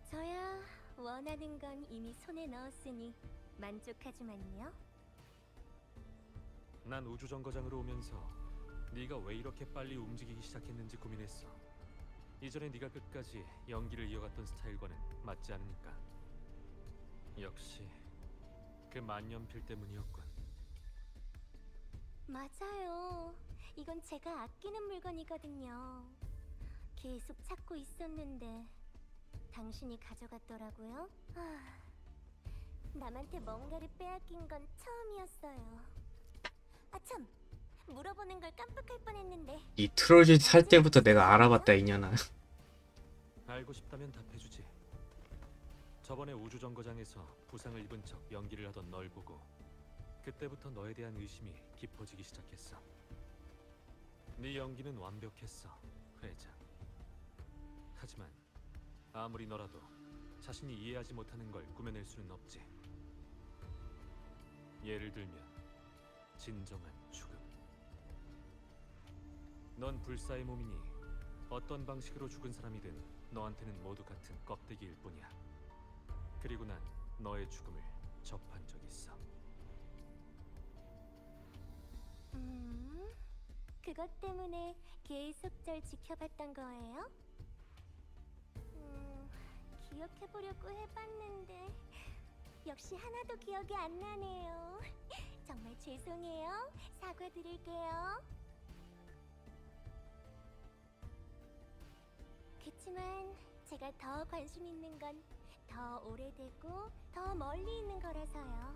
저야 원하는 건 이미 손에 넣었으니 만족하지만요. 난 우주 정거장으로 오면서 네가 왜 이렇게 빨리 움직이기 시작했는지 고민했어. 이전에 네가 끝까지 연기를 이어갔던 스타일과는 맞지 않으니까. 역시 그 만년필 때문이었군. 맞아요. 이건 제가 아끼는 물건이거든요. 계속 찾고 있었는데 당신이 가져갔더라고요. 남한테 뭔가를 빼앗긴 건 처음이었어요. 아참, 물어보는 걸 깜빡할 뻔했는데. 이 트로짓 살 때부터 내가 알아봤다 이년아. 알고 싶다면 답해주지. 저번에 우주 정거장에서 부상을 입은 척 연기를 하던 널 보고 그때부터 너에 대한 의심이 깊어지기 시작했어. 네 연기는 완벽했어, 회장. 하지만 아무리 너라도 자신이 이해하지 못하는 걸 꾸며낼 수는 없지. 예를 들면 진정한 죽음. 넌 불사의 몸이니 어떤 방식으로 죽은 사람이든 너한테는 모두 같은 껍데기일 뿐이야. 그리고 난 너의 죽음을 접한 적 있어. 그것 때문에 계속 절 지켜봤던 거예요? 기억해보려고 해봤는데 역시 하나도 기억이 안 나네요. 정말 죄송해요. 사과드릴게요. 그치만 제가 더 관심 있는 건 더 오래되고 더 멀리 있는 거라서요.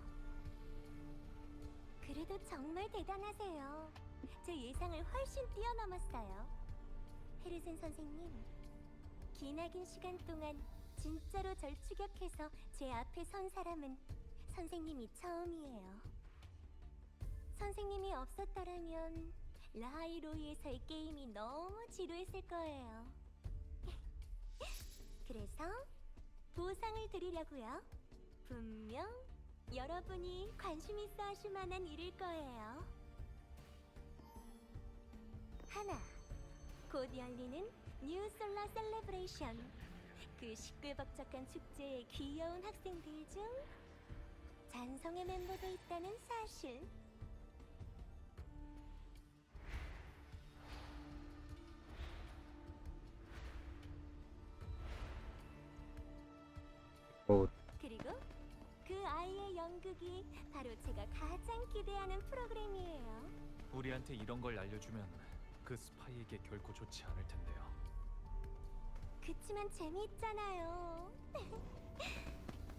그래도 정말 대단하세요. 제 예상을 훨씬 뛰어넘었어요. 헤르센 선생님, 기나긴 시간 동안 진짜로 절 추격해서 제 앞에 선 사람은 선생님이 처음이에요. 선생님이 없었더라면 라하이로이에서의 게임이 너무 지루했을 거예요. 그래서 보상을 드리려고요. 분명 여러분이 관심 있어 하실 만한 일일 거예요. 하나, 곧 열리는 뉴 솔라 셀레브레이션. 그 시끌벅적한 축제에 귀여운 학생들 중 잔성의 멤버도 있다는 사실. 그리고 그 아이의 연극이 바로 제가 가장 기대하는 프로그램이에요. 우리한테 이런 걸 알려주면 그 스파이에게 결코 좋지 않을 텐데요. 그치만 재미있잖아요.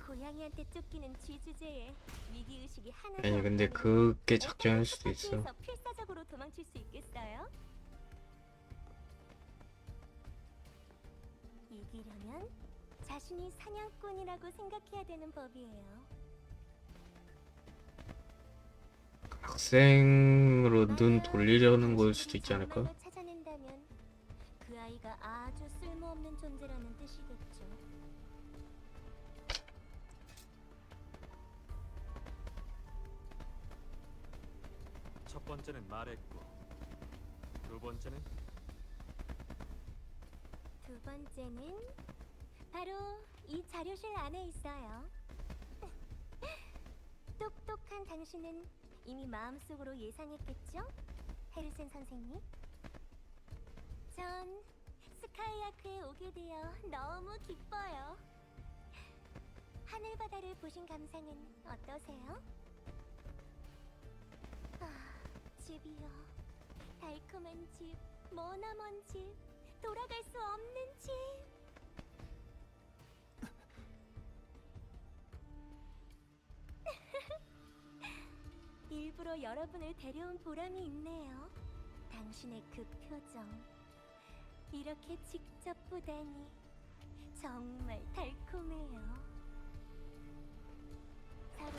고양이한테 쫓기는 쥐 주제에 위기의식이 하나도 아니 근데 없다는 그게 작전일 수도 어떤 있어. 파티에서 필사적으로 도망칠 수 있겠어요? 이기려면 자신이 사냥꾼이라고 생각해야 되는 법이에요. 학생으로 눈 돌리려는 거일 수도 있지 당신이 않을까? 정말로 찾아낸다면 그 아이가 아주 쓸모없는 존재라는 뜻이겠죠. 첫 번째는 말했고, 두 번째는 두 번째는 바로 이 자료실 안에 있어요. 똑똑한 당신은 이미 마음속으로 예상했겠죠? 헤르센 선생님? 전 스카이아크에 오게 되어 너무 기뻐요. 하늘바다를 보신 감상은 어떠세요? 집이요. 달콤한 집, 머나먼 집, 돌아갈 수 없는 집. 일부러 여러분을 데려온 보람이 있네요. 당신의 그 표정. 이렇게 직접 보다니 정말 달콤해요. 서로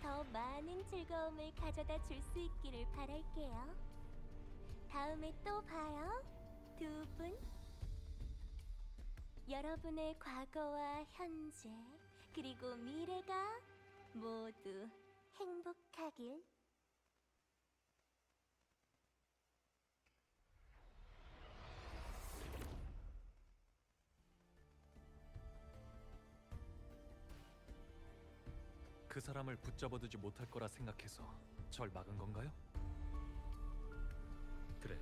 더 많은 즐거움을 가져다 줄 수 있기를 바랄게요. 다음에 또 봐요, 두 분. 여러분의 과거와 현재, 그리고 미래가 모두 행복하길. 그 사람을 붙잡아두지 못할 거라 생각해서 절 막은 건가요? 그래.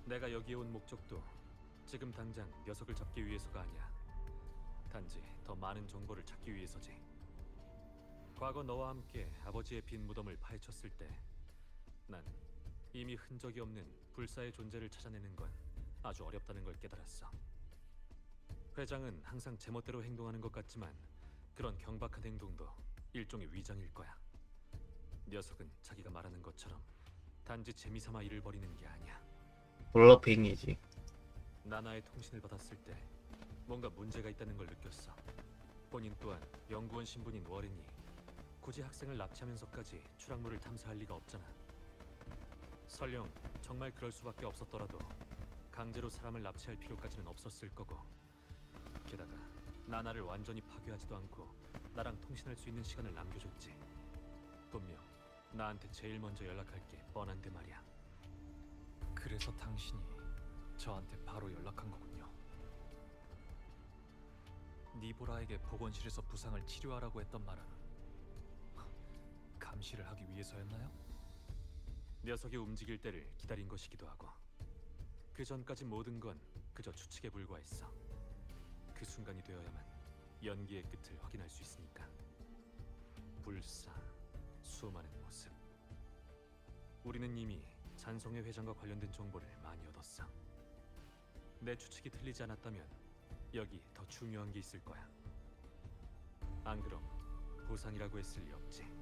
내가 여기에 온 목적도 지금 당장 녀석을 잡기 위해서가 아니야. 단지 더 많은 정보를 찾기 위해서지. 과거 너와 함께 아버지의 빈 무덤을 파헤쳤을 때 난 이미 흔적이 없는 불사의 존재를 찾아내는 건 아주 어렵다는 걸 깨달았어. 회장은 항상 제멋대로 행동하는 것 같지만 그런 경박한 행동도 일종의 위장일 거야. 녀석은 자기가 말하는 것처럼 단지 재미삼아 일을 벌이는 게 아니야. 블러핑이지. 나나의 통신을 받았을 때 뭔가 문제가 있다는 걸 느꼈어. 본인 또한 연구원 신분인 워렌이 굳이 학생을 납치하면서까지 추락물을 탐사할 리가 없잖아. 설령 정말 그럴 수밖에 없었더라도 강제로 사람을 납치할 필요까지는 없었을 거고, 게다가 나나를 완전히 파괴하지도 않고 나랑 통신할 수 있는 시간을 남겨줬지. 분명 나한테 제일 먼저 연락할 게 뻔한데 말이야. 그래서 당신이 저한테 바로 연락한 거군요. 니보라에게 보건실에서 부상을 치료하라고 했던 말은 감시를 하기 위해서였나요? 녀석이 움직일 때를 기다린 것이기도 하고, 그 전까지 모든 건 그저 추측에 불과했어. 그 순간이 되어야만 연기의 끝을 확인할 수 있으니까. 불사, 수많은 모습. 우리는 이미 잔성의 회장과 관련된 정보를 많이 얻었어. 내 추측이 틀리지 않았다면 여기 더 중요한 게 있을 거야. 안 그럼 부상이라고 했을 리 없지.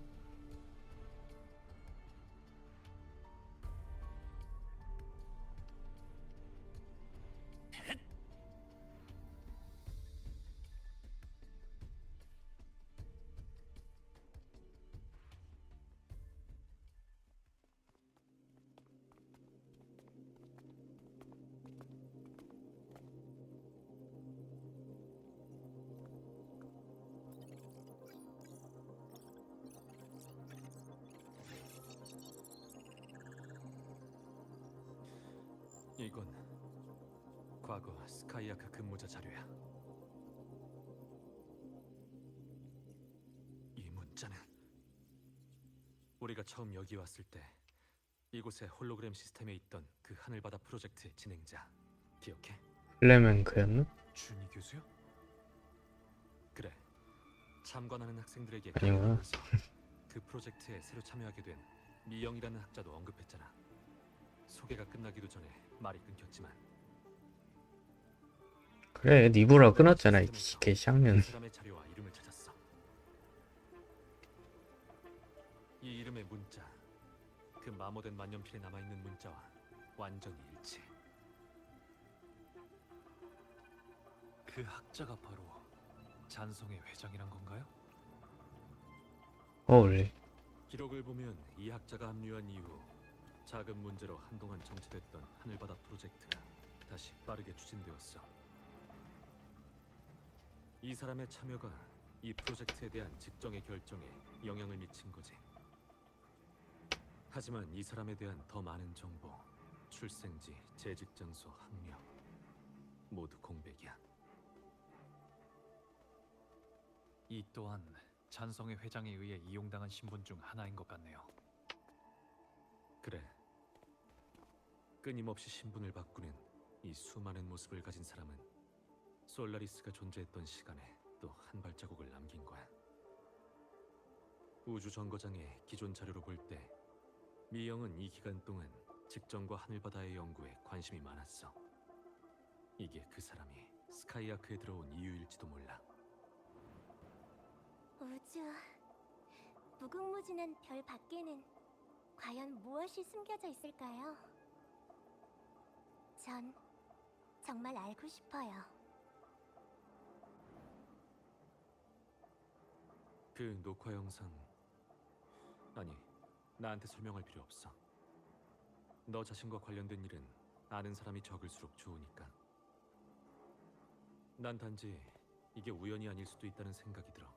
이건 과거 스카이아크 근무자 자료야. 이 문자는 우리가 처음 여기 왔을 때 이곳의 홀로그램 시스템에 있던 그 하늘바다 프로젝트의 진행자 기억해? 플레멘크였나? 준이 교수요? 그래. 참관하는 학생들에게 아니구나. 가르쳐서 그 프로젝트에 새로 참여하게 된 미영이라는 학자도 언급했잖아. 소개가 끝나기도 전에 말이 끊겼지만. 그래, 니보라 끊었잖아, 이 개쌍년. 그 사람의 자료와 이름을 찾았어. 이 이름의 문자, 그 마모된 만년필에 남아있는 문자와 완전히 일치. 그 학자가 바로 잔성의 회장이란 건가요? 원래 기록을 보면 이 학자가 합류한 이후 자금 문제로 한동안 정체됐던 하늘바다 프로젝트가 다시 빠르게 추진되었어. 이 사람의 참여가 이 프로젝트에 대한 직정의 결정에 영향을 미친 거지. 하지만 이 사람에 대한 더 많은 정보, 출생지, 재직 장소, 학력 모두 공백이야. 이 또한 잔성의 회장에 의해 이용당한 신분 중 하나인 것 같네요. 그래. 끊임없이 신분을 바꾸는 이 수많은 모습을 가진 사람은 솔라리스가 존재했던 시간에 또 한 발자국을 남긴 거야. 우주 정거장의 기존 자료로 볼 때 미영은 이 기간 동안 직정과 하늘바다의 연구에 관심이 많았어. 이게 그 사람이 스카이아크에 들어온 이유일지도 몰라. 우주, 무궁무진한 별 밖에는 과연 무엇이 숨겨져 있을까요? 전 정말 알고 싶어요. 그 녹화 영상... 아니, 나한테 설명할 필요 없어. 너 자신과 관련된 일은 아는 사람이 적을수록 좋으니까. 난 단지 이게 우연이 아닐 수도 있다는 생각이 들어.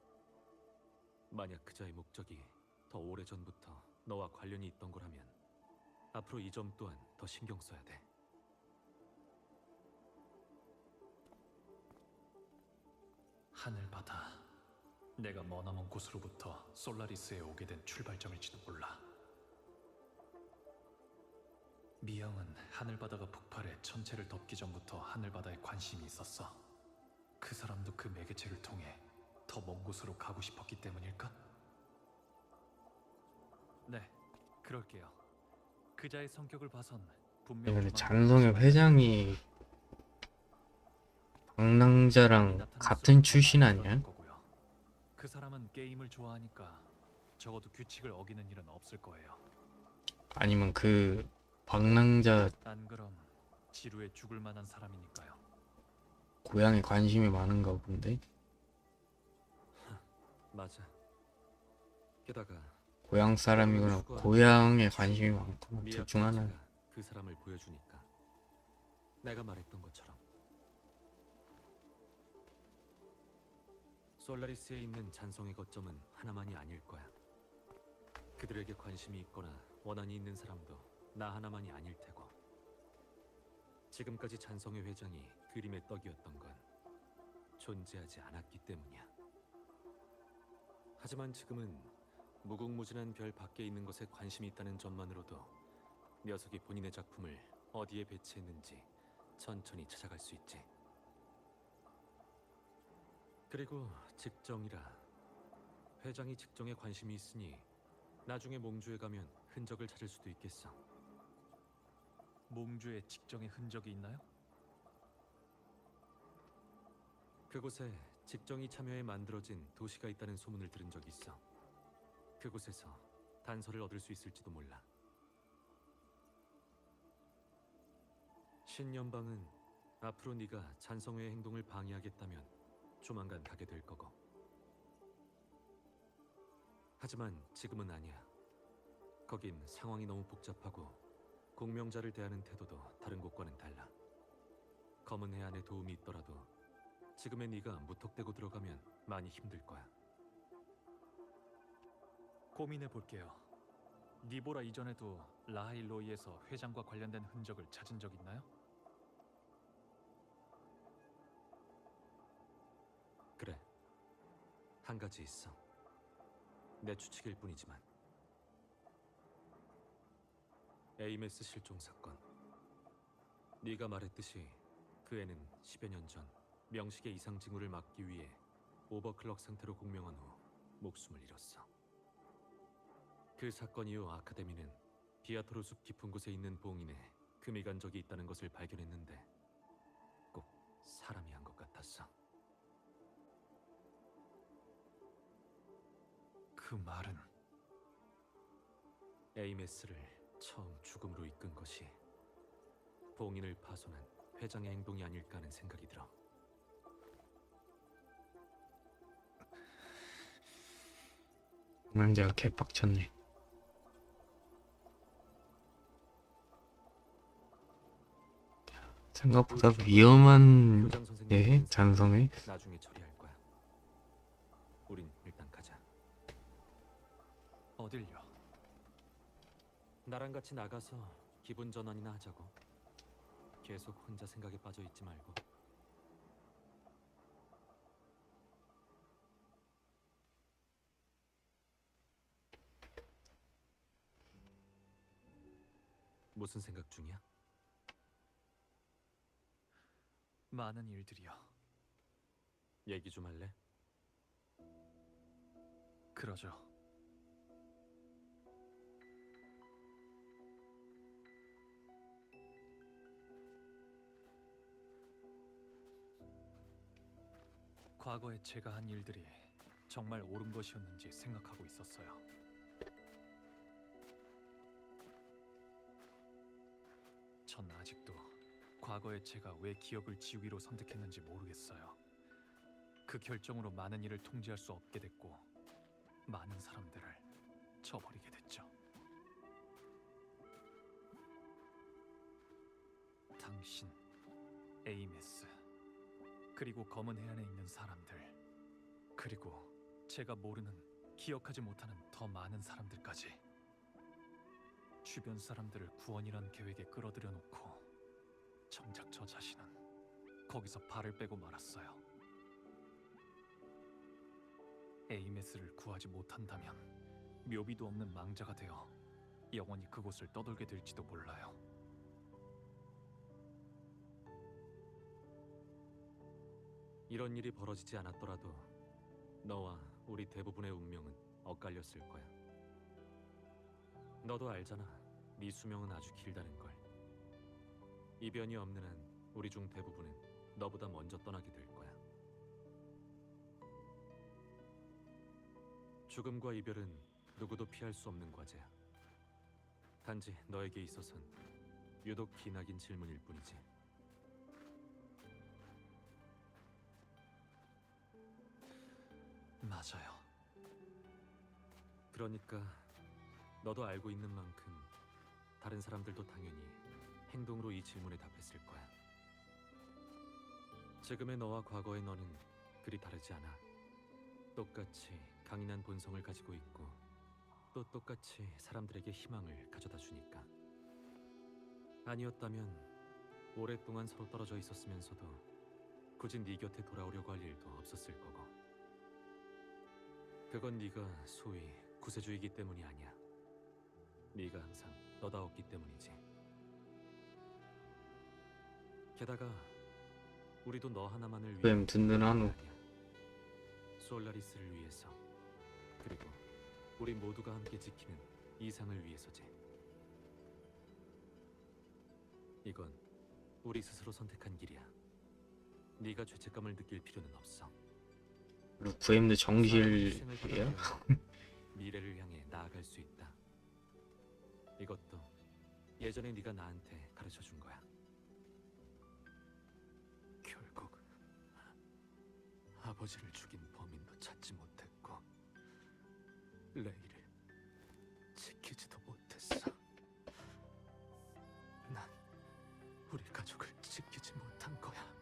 만약 그자의 목적이 더 오래전부터 너와 관련이 있던 거라면 앞으로 이 점 또한 더 신경 써야 돼. 하늘바다. 내가 머나먼 곳으로부터 솔라리스에 오게 된 출발점일지도 몰라. 미영은 하늘바다가 폭발해 전체를 덮기 전부터 하늘바다에 관심이 있었어. 그 사람도 그 매개체를 통해 더 먼 곳으로 가고 싶었기 때문일까? 네, 그럴게요. 그자의 성격을 봐선 분명 근데 잔성의 회장이 방랑자랑 같은 출신 아니야? 그 사람은 게임을 좋아하니까 적어도 규칙을 어기는 일은 없을 거예요. 아니면 그 방랑자 안 그럼 지루해 죽을 만한 사람이니까요. 고향에 관심이 많은가 본데? 맞아. 게다가 고향 사람이거나 고향에 관심이 많거나 둘 중 하나. 미야코이치가 그 사람을 보여주니까 내가 말했던 것처럼 솔라리스에 있는 잔성의 거점은 하나만이 아닐 거야. 그들에게 관심이 있거나 원한이 있는 사람도 나 하나만이 아닐 테고. 지금까지 잔성의 회장이 그림의 떡이었던 건 존재하지 않았기 때문이야. 하지만 지금은 무궁무진한 별 밖에 있는 것에 관심이 있다는 점만으로도 녀석이 본인의 작품을 어디에 배치했는지 천천히 찾아갈 수 있지. 그리고 직정이라. 회장이 직정에 관심이 있으니 나중에 몽주에 가면 흔적을 찾을 수도 있겠어. 몽주에 직정의 흔적이 있나요? 그곳에 직정이 참여해 만들어진 도시가 있다는 소문을 들은 적이 있어. 그곳에서 단서를 얻을 수 있을지도 몰라. 신연방은 앞으로 네가 잔성회의 행동을 방해하겠다면 조만간 가게 될 거고. 하지만 지금은 아니야. 거긴 상황이 너무 복잡하고 공명자를 대하는 태도도 다른 곳과는 달라. 검은 해안에 도움이 있더라도 지금의 네가 무턱대고 들어가면 많이 힘들 거야. 고민해 볼게요. 니보라 이전에도 라하일로이에서 회장과 관련된 흔적을 찾은 적 있나요? 그래. 한 가지 있어. 내 추측일 뿐이지만. 에이메스 실종 사건. 네가 말했듯이 그 애는 10여 년 전 명식의 이상 징후를 막기 위해 오버클럭 상태로 공명한 후 목숨을 잃었어. 그 사건 이후 아카데미는 비아토르 숲 깊은 곳에 있는 봉인에 금이 간 적이 있다는 것을 발견했는데 꼭 사람이 한 것 같았어. 그 말은 에이메스를 처음 죽음으로 이끈 것이 봉인을 파손한 회장의 행동이 아닐까 하는 생각이 들어. 동양제가 개빡쳤네. 생각보다 위험한 교장 선생님 예 인사는 잔성에 나중에 처리할 거야. 우린 일단 가자. 어딜요? 나랑 같이 나가서 기분 전환이나 하자고. 계속 혼자 생각에 빠져 있지 말고. 무슨 생각 중이야? 많은 일들이요. 얘기 좀 할래? 그러죠. 과거에 제가 한 일들이 정말 옳은 것이었는지 생각하고 있었어요. 전 아직도 과거에 제가 왜 기억을 지우기로 선택했는지 모르겠어요. 그 결정으로 많은 일을 통제할 수 없게 됐고 많은 사람들을 저버리게 됐죠. 당신, 에이메스, 그리고 검은 해안에 있는 사람들, 그리고 제가 모르는, 기억하지 못하는 더 많은 사람들까지. 주변 사람들을 구원이란 계획에 끌어들여 놓고 정작 저 자신은 거기서 발을 빼고 말았어요. 에이메스를 구하지 못한다면 묘비도 없는 망자가 되어 영원히 그곳을 떠돌게 될지도 몰라요. 이런 일이 벌어지지 않았더라도 너와 우리 대부분의 운명은 엇갈렸을 거야. 너도 알잖아. 네 수명은 아주 길다는 걸. 이변이 없는 한 우리 중 대부분은 너보다 먼저 떠나게 될 거야. 죽음과 이별은 누구도 피할 수 없는 과제야. 단지 너에게 있어선 유독 기나긴 질문일 뿐이지. 맞아요. 그러니까 너도 알고 있는 만큼 다른 사람들도 당연히 행동으로 이 질문에 답했을 거야. 지금의 너와 과거의 너는 그리 다르지 않아. 똑같이 강인한 본성을 가지고 있고 또 똑같이 사람들에게 희망을 가져다 주니까. 아니었다면 오랫동안 서로 떨어져 있었으면서도 굳이 네 곁에 돌아오려고 할 일도 없었을 거고. 그건 네가 소위 구세주이기 때문이 아니야. 네가 항상 너다웠기 때문이지. 게다가 우리도 너 하나만을 위해 뱀 든든하노. 아니야. 솔라리스를 위해서, 그리고 우리 모두가 함께 지키는 이상을 위해서지. 이건 우리 스스로 선택한 길이야. 네가 죄책감을 느낄 필요는 없어. 루프엠드 사람은 희생을 정실이야? 받아들여 미래를 향해 나아갈 수 있다. 이것도 예전에 네가 나한테 가르쳐 준 거야. 결국 아버지를 죽인 범인도 찾지 못했고 레이를 지키지도 못했어. 난 우리 가족을 지키지 못한 거야.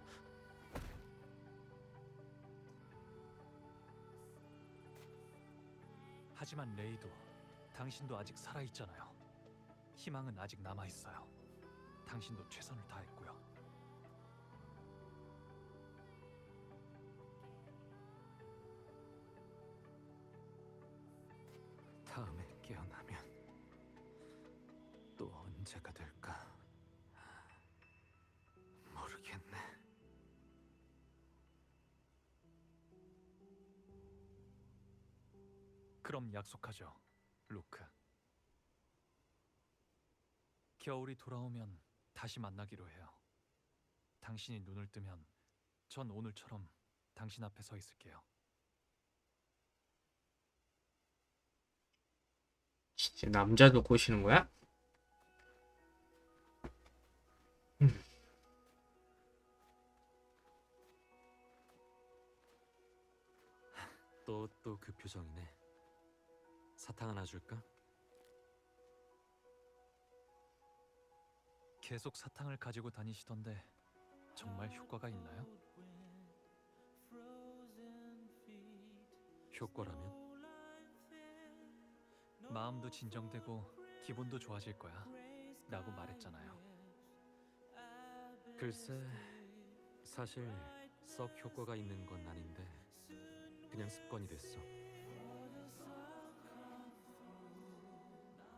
하지만 레이도, 당신도 아직 살아있잖아요. 희망은 아직 남아있어요. 당신도 최선을 다했고요. 다음에 깨어나면 또 언제가 될까 모르겠네. 그럼 약속하죠, 루크. 겨울이 돌아오면 다시 만나기로 해요. 당신이 눈을 뜨면 전 오늘처럼 당신 앞에 서 있을게요. 진짜 남자도 꼬시는 거야? 또 그 표정이네. 사탕 하나 줄까? 계속 사탕을 가지고 다니시던데 정말 효과가 있나요? 효과라면? 마음도 진정되고 기분도 좋아질 거야 라고 말했잖아요. 글쎄, 사실 썩 효과가 있는 건 아닌데 그냥 습관이 됐어.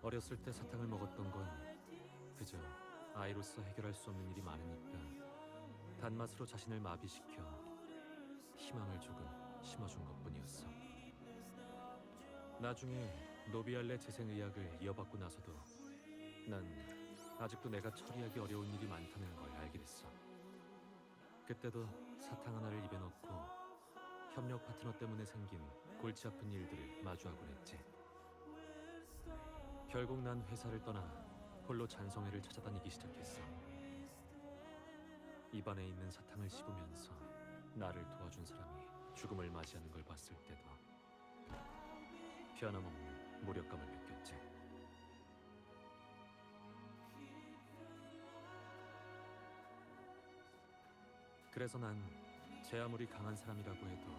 어렸을 때 사탕을 먹었던 건 그저 아이로서 해결할 수 없는 일이 많으니까 단맛으로 자신을 마비시켜 희망을 조금 심어준 것뿐이었어. 나중에 노비알레 재생의학을 이어받고 나서도 난 아직도 내가 처리하기 어려운 일이 많다는 걸 알게 됐어. 그때도 사탕 하나를 입에 넣고 협력 파트너 때문에 생긴 골치 아픈 일들을 마주하곤 했지. 결국 난 회사를 떠나 홀로 잔성회를 찾아다니기 시작했어. 입안에 있는 사탕을 씹으면서 나를 도와준 사람이 죽음을 맞이하는 걸 봤을 때도 변함없는 무력감을 느꼈지. 그래서 난 제 아무리 강한 사람이라고 해도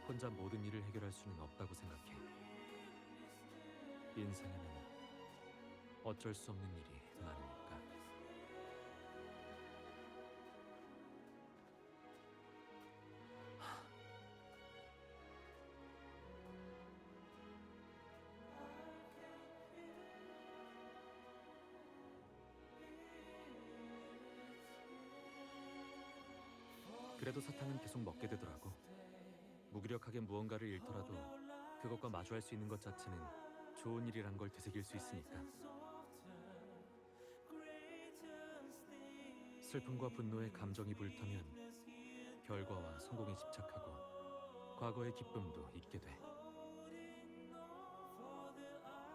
혼자 모든 일을 해결할 수는 없다고 생각해. 인생에는 어쩔 수 없는 일이 많으니까. 그래도 사탕은 계속 먹게 되더라고. 무기력하게 무언가를 잃더라도 그것과 마주할 수 있는 것 자체는 좋은 일이란 걸 되새길 수 있으니까. 슬픔과 분노의 감정이 불타면 결과와 성공에 집착하고 과거의 기쁨도 잊게 돼.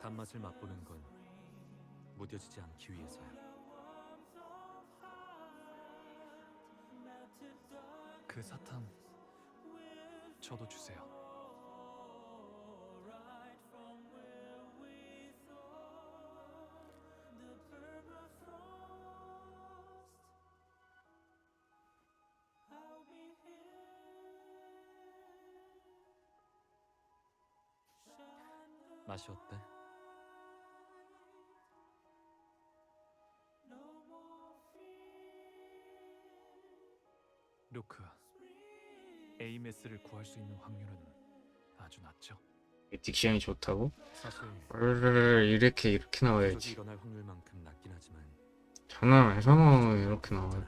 단맛을 맛보는 건 무뎌지지 않기 위해서야. 그 사탕 저도 주세요. 맛이 어때? 루크, 에이메스를 구할 수 있는 확률은 아주 낮죠. 딕션이 좋다고? 사실 이렇게 기적이 나와야지. 일어날 확률만큼 낮긴 하지만 장난해서 이렇게 나와요.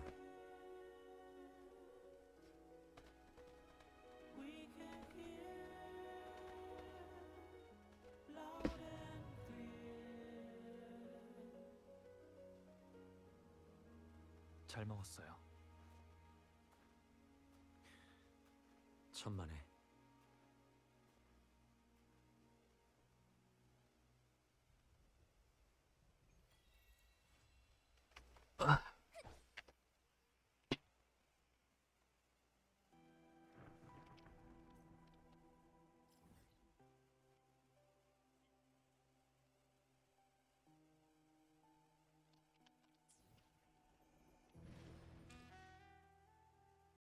잘 먹었어요. 천만에. 아.